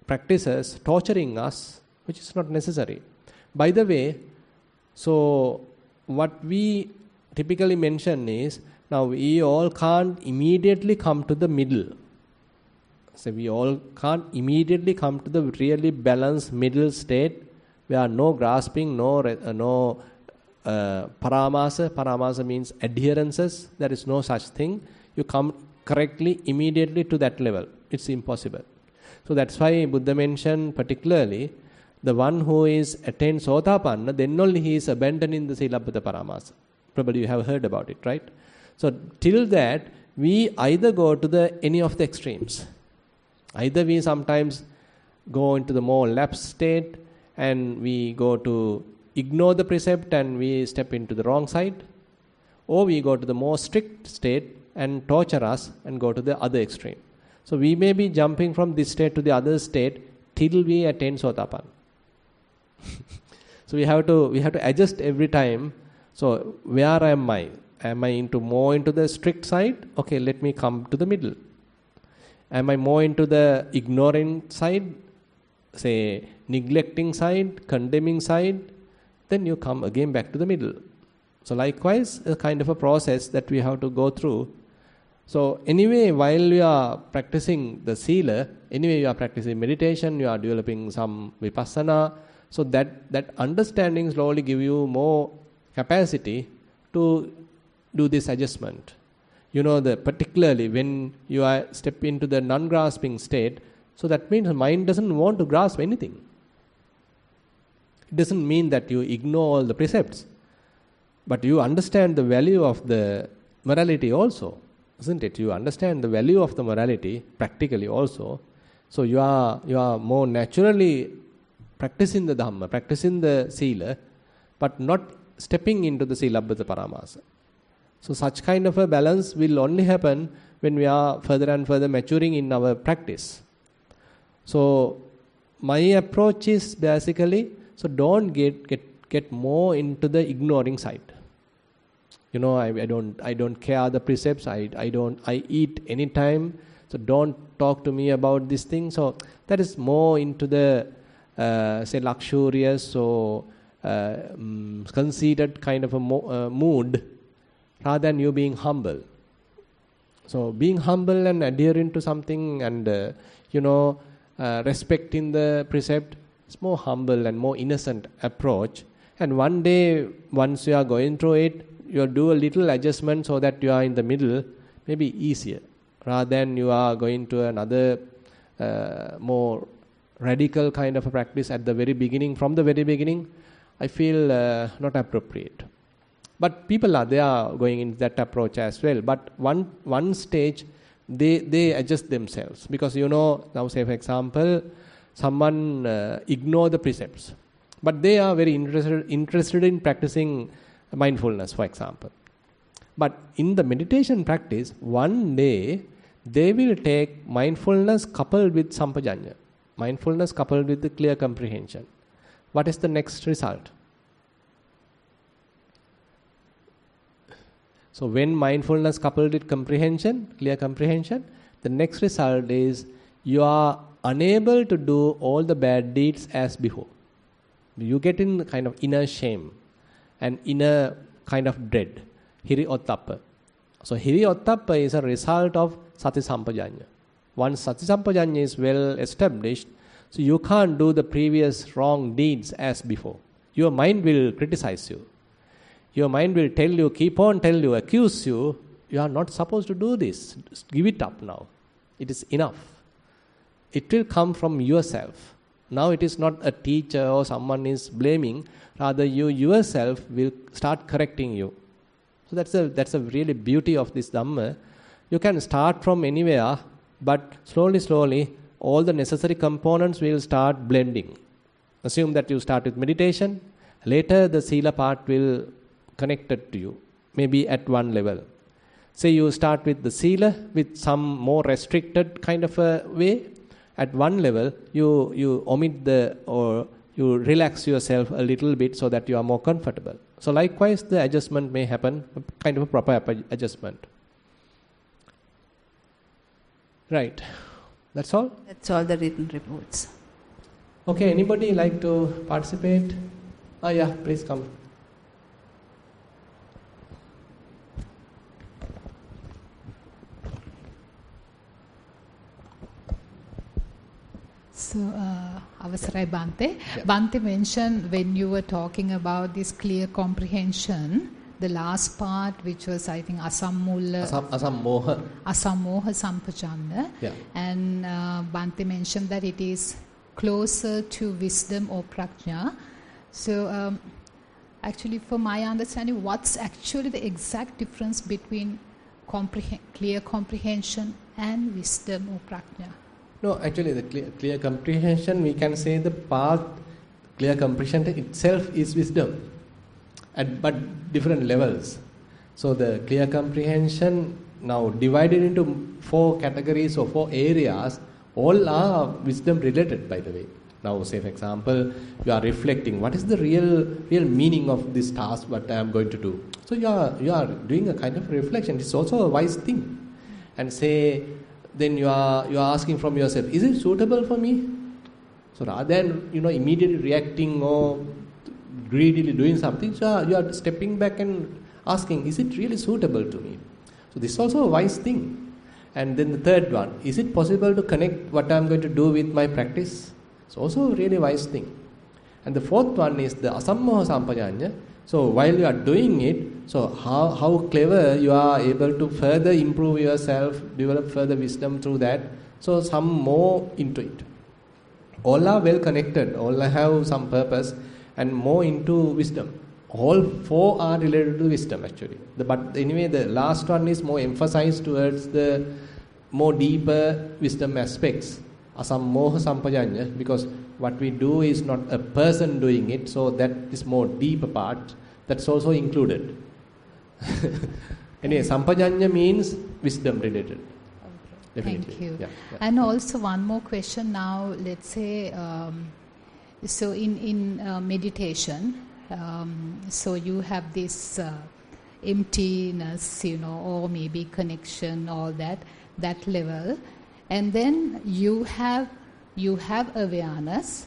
practices, torturing us, which is not necessary. By the way, so what we typically mention is, now we all can't immediately come to the middle. So we all can't immediately come to the really balanced middle state where no grasping, no paramasa. Paramasa means adherences. There is no such thing. You come correctly immediately to that level. It's impossible. So that's why Buddha mentioned particularly the one who is attained Sotapanna, then only he is abandoning the Silabbata Paramasa. Probably you have heard about it, right? So till that, we either go to any of the extremes. Either we sometimes go into the more lapsed state and we go to ignore the precept and we step into the wrong side, or we go to the more strict state and torture us and go to the other extreme. So we may be jumping from this state to the other state till we attain Sotapanna. So we have to adjust every time. So where am I? Am I more into the strict side? Okay, let me come to the middle. Am I more into the ignoring side, say neglecting side, condemning side? Then you come again back to the middle. So likewise, a kind of a process that we have to go through. So anyway, while you are practicing the sila, anyway you are practicing meditation, you are developing some vipassana. So that understanding slowly give you more capacity to do this adjustment. Particularly when you are step into the non-grasping state, so that means the mind doesn't want to grasp anything. It doesn't mean that you ignore all the precepts, but you understand the value of the morality also, isn't it? You understand the value of the morality practically also. So you are more naturally practicing the Dhamma, practicing the Sila, but not stepping into the Silabbata Paramasa. So such kind of a balance will only happen when we are further and further maturing in our practice. So my approach is basically, so don't get more into the ignoring side. I don't care the precepts. I eat anytime. So don't talk to me about this thing. So that is more into the say luxurious or conceited kind of a mood, rather than you being humble. So being humble and adhering to something and respecting the precept is more humble and more innocent approach. And one day, once you are going through it, you do a little adjustment so that you are in the middle, maybe easier, rather than you are going to another more radical kind of a practice at the very beginning. From the very beginning, I feel not appropriate. But people they are going in that approach as well. But one stage, they adjust themselves. Because now say for example, someone ignore the precepts, but they are very interested in practicing mindfulness, for example. But in the meditation practice, one day they will take mindfulness coupled with sampajanya, mindfulness coupled with the clear comprehension. What is the next result? So when mindfulness coupled with comprehension, clear comprehension, the next result is you are unable to do all the bad deeds as before. You get in kind of inner shame and inner kind of dread, hiri ottappa. So hiri ottappa is a result of sati sampajanya. Once sati sampajanya is well established, so you can't do the previous wrong deeds as before. Your mind will criticize you. Your mind will tell you, keep on tell you, accuse you, you are not supposed to do this. Just give it up now. It is enough. It will come from yourself. Now it is not a teacher or someone is blaming, rather you yourself will start correcting you. So that's a really beauty of this Dhamma. You can start from anywhere, but slowly all the necessary components will start blending. Assume that you start with meditation, later the Sila part will connect it to you, maybe at one level. Say you start with the Sila with some more restricted kind of a way. At one level, you omit or you relax yourself a little bit so that you are more comfortable. So likewise, the adjustment may happen, kind of a proper adjustment. Right. That's all? That's all the written reports. Okay, anybody like to participate? Yeah, please come. So, Avasarai Bhante. Yeah. Bhante mentioned when you were talking about this clear comprehension, the last part, which was, I think, asammoha sampajanya. Yeah. And Bhante mentioned that it is closer to wisdom or prajna. So, actually, for my understanding, what's actually the exact difference between clear comprehension and wisdom or prajna? No, actually the clear comprehension, we can say the path, clear comprehension itself is wisdom, but different levels. So the clear comprehension now divided into 4 categories or 4 areas. All are wisdom related, by the way. Now, say for example, you are reflecting. What is the real meaning of this task? What I am going to do? So you are doing a kind of reflection. It's also a wise thing. And say, then you are asking from yourself, is it suitable for me? So rather than immediately reacting or greedily doing something, so you are stepping back and asking, is it really suitable to me? So this is also a wise thing. And then the third one, is it possible to connect what I am going to do with my practice? It's also a really wise thing. And the fourth one is the asammoha sampajanya. So while you are doing it, so how clever you are able to further improve yourself, develop further wisdom through that. So some more into it. All are well connected, all have some purpose and more into wisdom. All 4 are related to wisdom actually. But anyway, the last one is more emphasized towards the more deeper wisdom aspects. Asammoha sampajanya, because what we do is not a person doing it, so that is more deeper part. That's also included. Anyway, sampajanya means wisdom related. Okay. Definitely. Thank you. Yeah. And also one more question now. Let's say, so in meditation, so you have this emptiness, or maybe connection, all that level, and then you have awareness,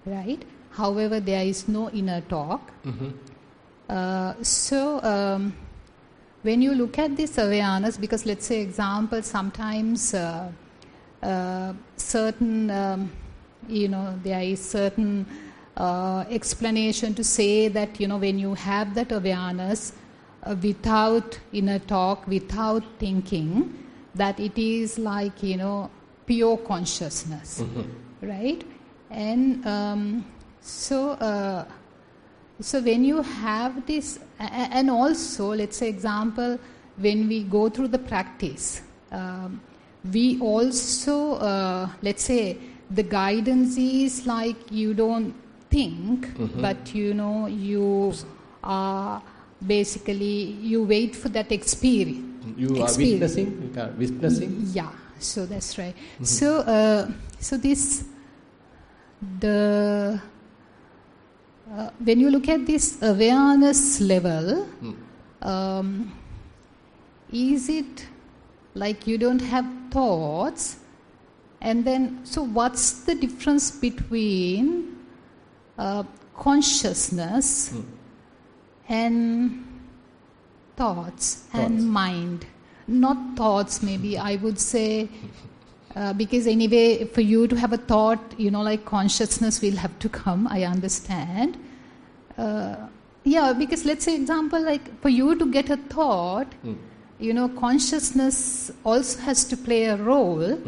right? However, there is no inner talk. Mm-hmm. So when you look at this awareness, because let's say example, sometimes certain there is certain explanation to say that when you have that awareness without inner talk, without thinking, that it is like pure consciousness, right? And so when you have this, and also let's say example, when we go through the practice, we also let's say the guidance is like you don't think, but you are basically you wait for that experience. You are witnessing. You are witnessing. Yeah. So that's right. So this when you look at this awareness level, is it like you don't have thoughts? And then, so what's the difference between consciousness and thoughts and mind? Not thoughts, maybe I would say, because anyway, for you to have a thought, like consciousness will have to come, I understand. Because let's say example, like for you to get a thought, consciousness also has to play a role.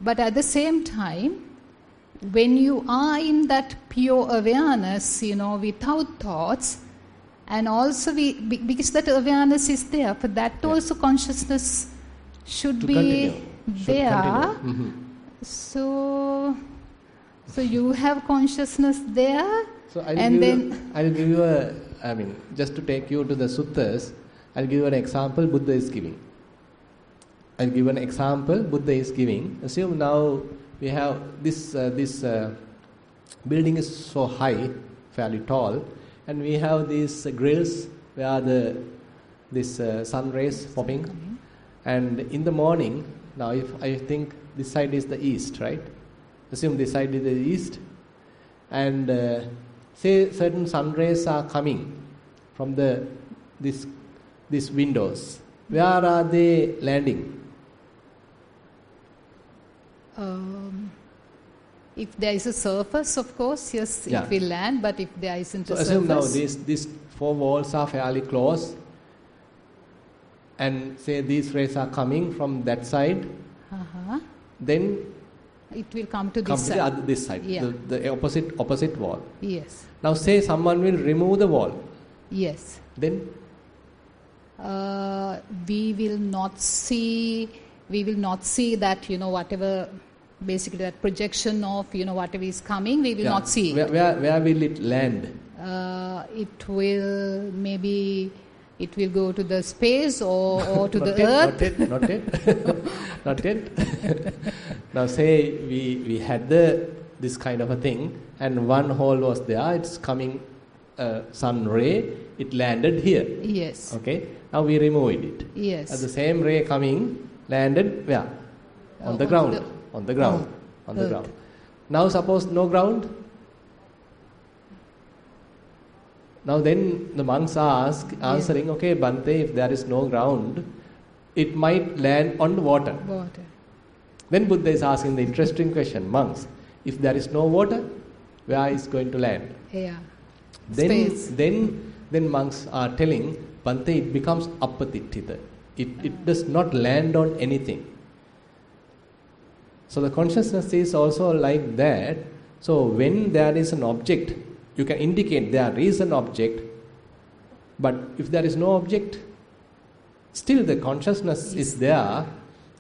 But at the same time, when you are in that pure awareness, without thoughts, and also because that awareness is there, for that also consciousness should be continue. there. So you have consciousness there, So I'll give you just to take you to the suttas, I'll give you an example Buddha is giving. I'll give an example Buddha is giving. Assume now we have this building is so high, fairly tall, and we have these grills where this sun rays popping. And in the morning, now if I think this side is the east, right? Assume this side is the east, and say certain sun rays are coming from these windows. Where are they landing? If there is a surface, of course, yes, it will land. But if there isn't a surface, assume now these 4 walls are fairly close, and say these rays are coming from that side. Then it will come to this side. This side, the opposite wall. Yes. Now say someone will remove the wall. Yes. Then we will not see that whatever, basically that projection of whatever is coming, we will not see it. Where will it land? It will maybe it will go to the space or to the Not earth? yet, not yet. Not yet. Now say we had this kind of a thing, and one hole was there, it's coming sun ray, it landed here. Yes. Okay, now we removed it. Yes. The same ray coming, landed where? On the On ground. the- On the ground. Oh, On the earth. ground. Now suppose no ground. Now then the monks answering, okay, Bhante, if there is no ground, it might land on the water. Water. Then Buddha is asking the interesting question, monks, if there is no water, where is going to land? Yeah. Then, Space. then monks are telling, Bhante, it becomes apatittita. It does not land on anything. So the consciousness is also like that. So when there is an object, you can indicate there is an object, but if there is no object, still the consciousness is there,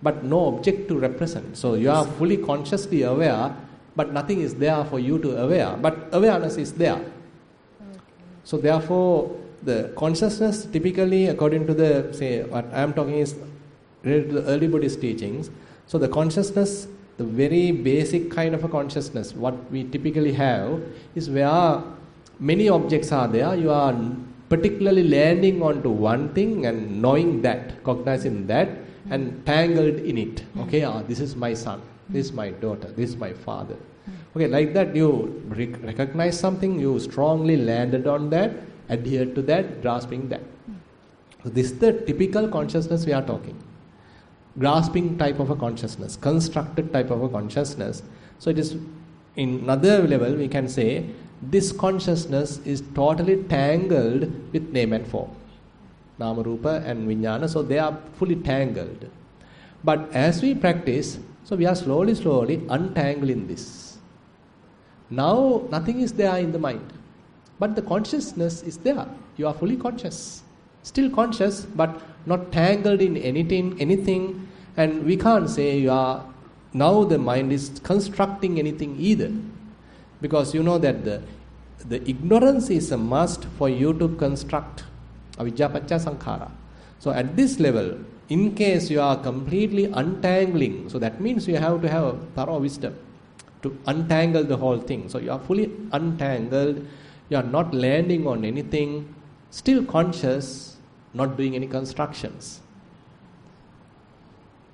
but no object to represent. So you are fully consciously aware, but nothing is there for you to aware, but awareness is there. So therefore, the consciousness typically, according to the, say, what I am talking is related to the early Buddhist teachings. So the consciousness, the very basic kind of a consciousness, what we typically have, is where many objects are there. You are particularly landing onto one thing and knowing that, cognizing that, and tangled in it. Okay, this is my son, this is my daughter, this is my father. Okay, like that you recognize something, you strongly landed on that, adhered to that, grasping that. So this is the typical consciousness we are talking. Grasping type of a consciousness, constructed type of a consciousness. So it is, in another level we can say, this consciousness is totally tangled with name and form. Nama, Rupa and Vijnana, so they are fully tangled. But as we practice, so we are slowly untangling this. Now nothing is there in the mind, but the consciousness is there. You are fully conscious, still conscious, but not tangled in anything, and we can't say you are, now the mind is constructing anything either, because you know that the ignorance is a must for you to construct avijja pacca sankhara. So at this level, in case you are completely untangling, so that means you have to have a thorough wisdom to untangle the whole thing. So you are fully untangled, you are not landing on anything, still conscious, not doing any constructions.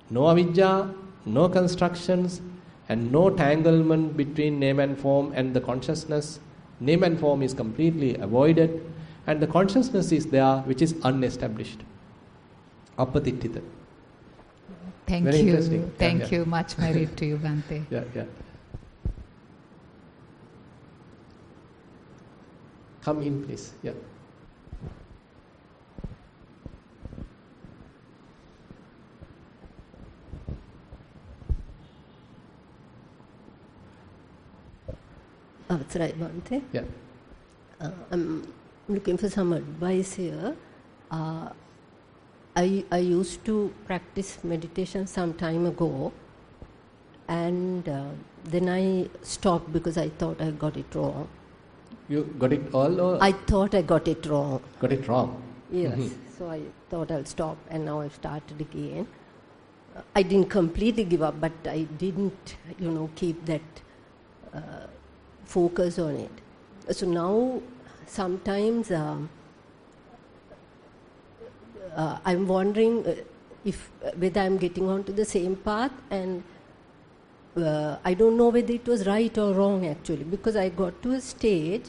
No avijja, no constructions, and no tanglement between name and form and the consciousness. Name and form is completely avoided, and the consciousness is there, which is unestablished. Apatittita. Thank Very you. interesting. Thank Yeah. you. Much merit to you, Bhante. Yeah. Come in, please. Yeah. That's right, Bhante. Yeah. I'm looking for some advice here. I used to practice meditation some time ago, and then I stopped because I thought I got it wrong. You got it all, or I thought I got it wrong. got it wrong? Yes. So I thought I'll stop, and now I've started again. I didn't completely give up, but I didn't, keep that focus on it. So now sometimes I'm wondering if whether I'm getting onto the same path, and I don't know whether it was right or wrong actually, because I got to a stage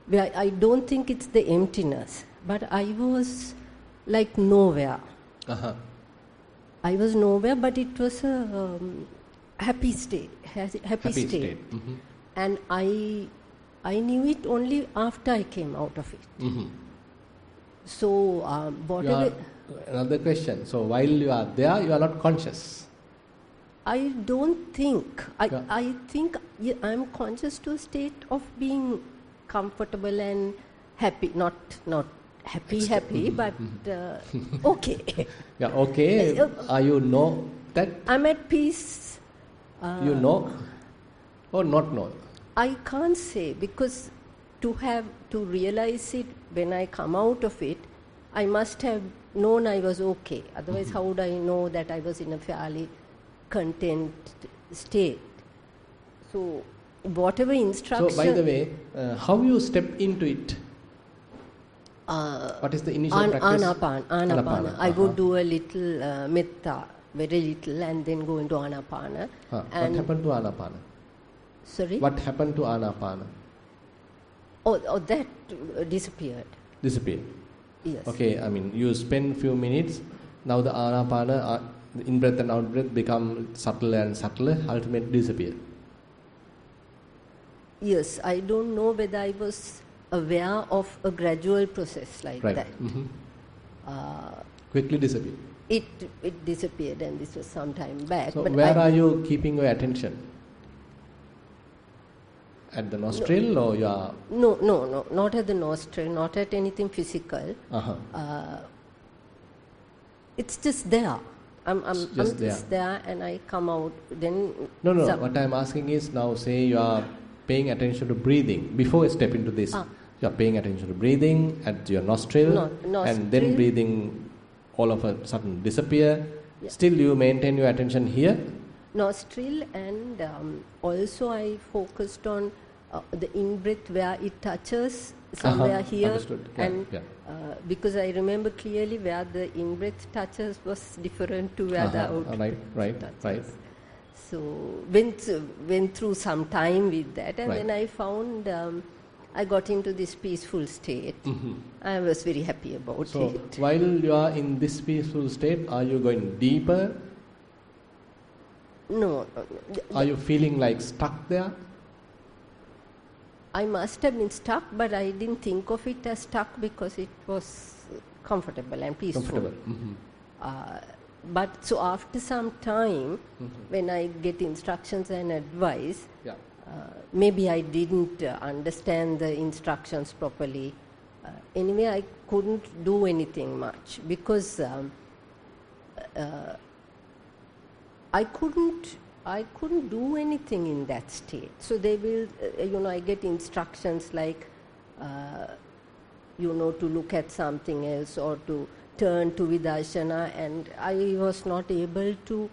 where I don't think it's the emptiness, but I was like nowhere. Uh-huh. I was nowhere, but it was a happy state. Happy state. Mm-hmm. And I knew it only after I came out of it. Mm-hmm. So whatever. Another question. So while you are there, you are not conscious. I don't think. Yeah. I think I'm conscious to a state of being comfortable and happy. Not happy, but okay. Yeah, okay. Are you know that? I'm at peace. You know or not know? I can't say, because to realize it when I come out of it, I must have known I was okay. Otherwise, how would I know that I was in a fairly content state? So, whatever instruction... So, by the way, how you step into it? What is the initial practice? Anapana. I would do a little metta, very little, and then go into Anapana. What happened to Anapana? Sorry? What happened to Anapana? Oh, that disappeared. Disappeared? Yes. Okay, I mean, you spend few minutes, now the Anapana, the in-breath and out-breath become subtler and subtler, ultimately disappear. Yes, I don't know whether I was aware of a gradual process like that. Quickly disappear. It disappeared, and this was some time back. So but where are you keeping your attention? At the nostril or you are... No, not at the nostril, not at anything physical. It's just there. I'm just there and I come out. Then No, what I'm asking is, now say you are paying attention to breathing. Before you step into this, you are paying attention to breathing at your nostril, and then breathing all of a sudden disappear. Yeah. Still you maintain your attention here? Nostril, and also I focused on the in-breath where it touches somewhere here. Understood. Yeah, and because I remember clearly where the in-breath touches was different to where the out-breath touches. Right. So went through some time with that, and then I found I got into this peaceful state. I was very happy about it. So while you are in this peaceful state, are you going deeper? No. Are you feeling like stuck there? I must have been stuck, but I didn't think of it as stuck because it was comfortable and peaceful. But so after some time, when I get instructions and advice, maybe I didn't understand the instructions properly. Anyway, I couldn't do anything much because I couldn't do anything in that state. So they will, I get instructions like, to look at something else or to turn to Vipassana, and I was not able to.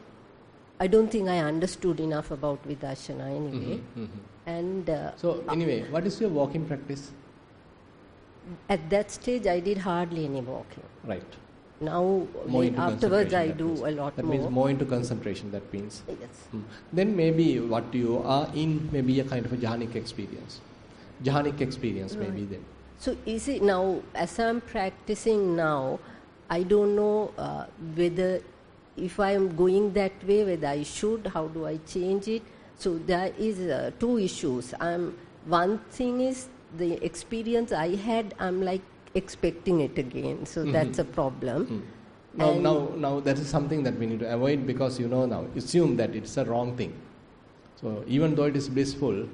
I don't think I understood enough about Vipassana anyway. And so anyway, what is your walking practice? At that stage, I did hardly any walking. Right. Now, afterwards, I do a lot more. That means more into concentration, that means. Yes. Then maybe what you are in may be a kind of a jhanic experience. Maybe then. So is it now, as I'm practicing now, I don't know whether, if I am going that way, whether I should, how do I change it? So there is two issues. One thing is the experience I had, I'm like expecting it again. So that's a problem. Now that is something that we need to avoid, because now assume that it's a wrong thing. So even though it is blissful,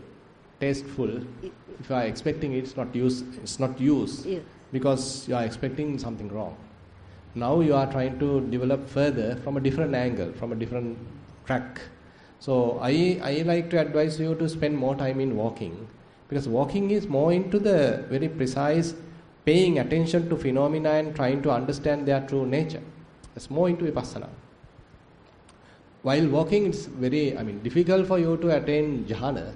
tasteful, if you are expecting it's not use, because you are expecting something wrong. Now you are trying to develop further from a different angle, from a different track. So I like to advise you to spend more time in walking, because walking is more into the very precise paying attention to phenomena and trying to understand their true nature. It's more into Vipassana. While walking, it's very, difficult for you to attain jhana,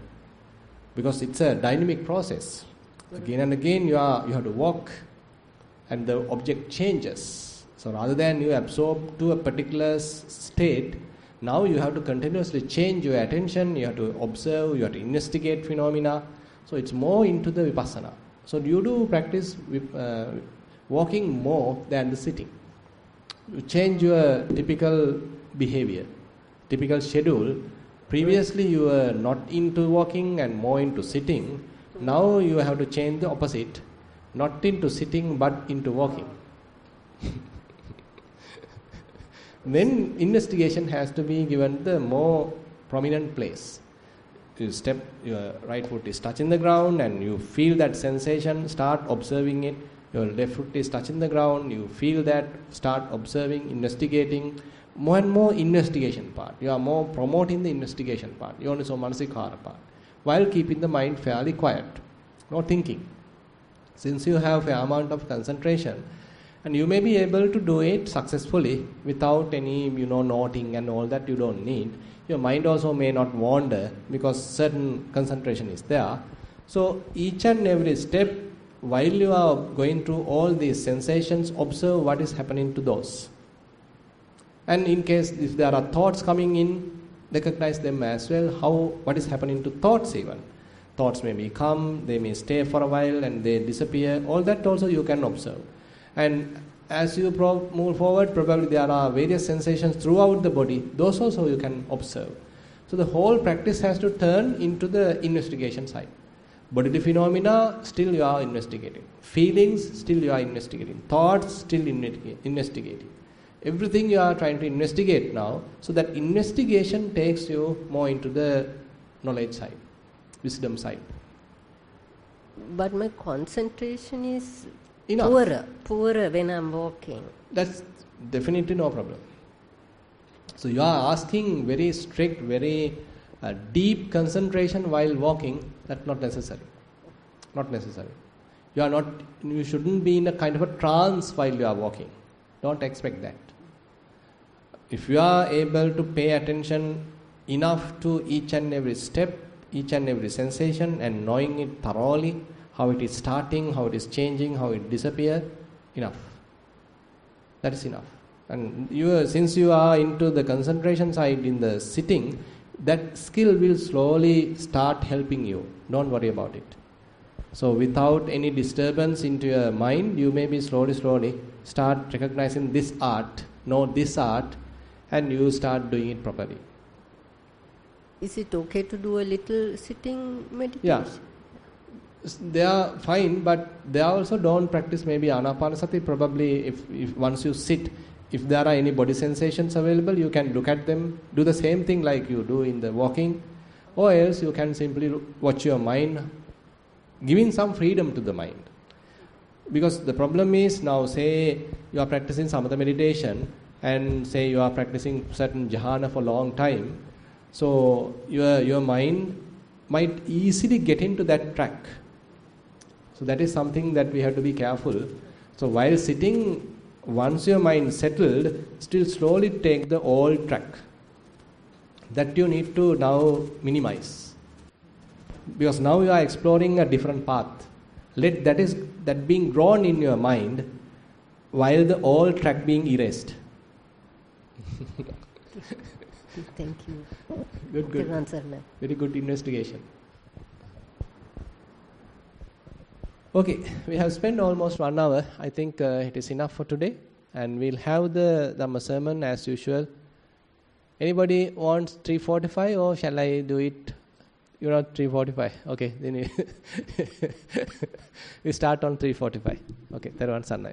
because it's a dynamic process. Again and again you have to walk, and the object changes. So rather than you absorb to a particular state, now you have to continuously change your attention, you have to observe, you have to investigate phenomena. So it's more into the Vipassana. So you do practice walking more than the sitting. You change your typical behavior, typical schedule. Previously you were not into walking and more into sitting. Now you have to change the opposite, not into sitting but into walking. Then investigation has to be given the more prominent place. You step, your right foot is touching the ground and you feel that sensation, start observing it. Your left foot is touching the ground, you feel that, start observing, investigating. More and more investigation part. You are more promoting the investigation part, Yoniso Manasikara part, while keeping the mind fairly quiet, not thinking. Since you have an amount of concentration, and you may be able to do it successfully without any, noting and all that you don't need. Your mind also may not wander because certain concentration is there. So each and every step, while you are going through all these sensations, observe what is happening to those. And in case if there are thoughts coming in, recognize them as well, what is happening to thoughts even. Thoughts may come, they may stay for a while and they disappear. All that also you can observe. And as you move forward, probably there are various sensations throughout the body. Those also you can observe. So the whole practice has to turn into the investigation side. Bodily phenomena, still you are investigating. Feelings, still you are investigating. Thoughts, still investigating. Everything you are trying to investigate now. So that investigation takes you more into the knowledge side, wisdom side. But my concentration is enough. Poorer when I'm walking. That's definitely no problem. So you are asking very strict, very deep concentration while walking. That's not necessary. Not necessary. You shouldn't be in a kind of a trance while you are walking. Don't expect that. If you are able to pay attention enough to each and every step, each and every sensation, and knowing it thoroughly, how it is starting, how it is changing, how it disappears, enough. That is enough. And since you are into the concentration side in the sitting, that skill will slowly start helping you. Don't worry about it. So without any disturbance into your mind, you may be slowly start recognizing this art, know this art, and you start doing it properly. Is it okay to do a little sitting meditation? Yeah. They are fine, but they also don't practice maybe anapanasati. Probably if once you sit, if there are any body sensations available, you can look at them, do the same thing like you do in the walking, or else you can simply watch your mind, giving some freedom to the mind. Because the problem is now, say you are practicing samatha meditation, and say you are practicing certain jhana for a long time, so your mind might easily get into that track. So that is something that we have to be careful. So while sitting, once your mind settled, still slowly take the old track. That you need to now minimize. Because now you are exploring a different path. Let that being drawn in your mind while the old track being erased. Thank you. Good. Very good investigation. Okay, we have spent almost 1 hour. I think it is enough for today. And we'll have the Dhamma sermon as usual. Anybody wants 3:45 or shall I do it? You're not 3:45. Okay, then we start on 3:45. Okay, Thero and Sanai.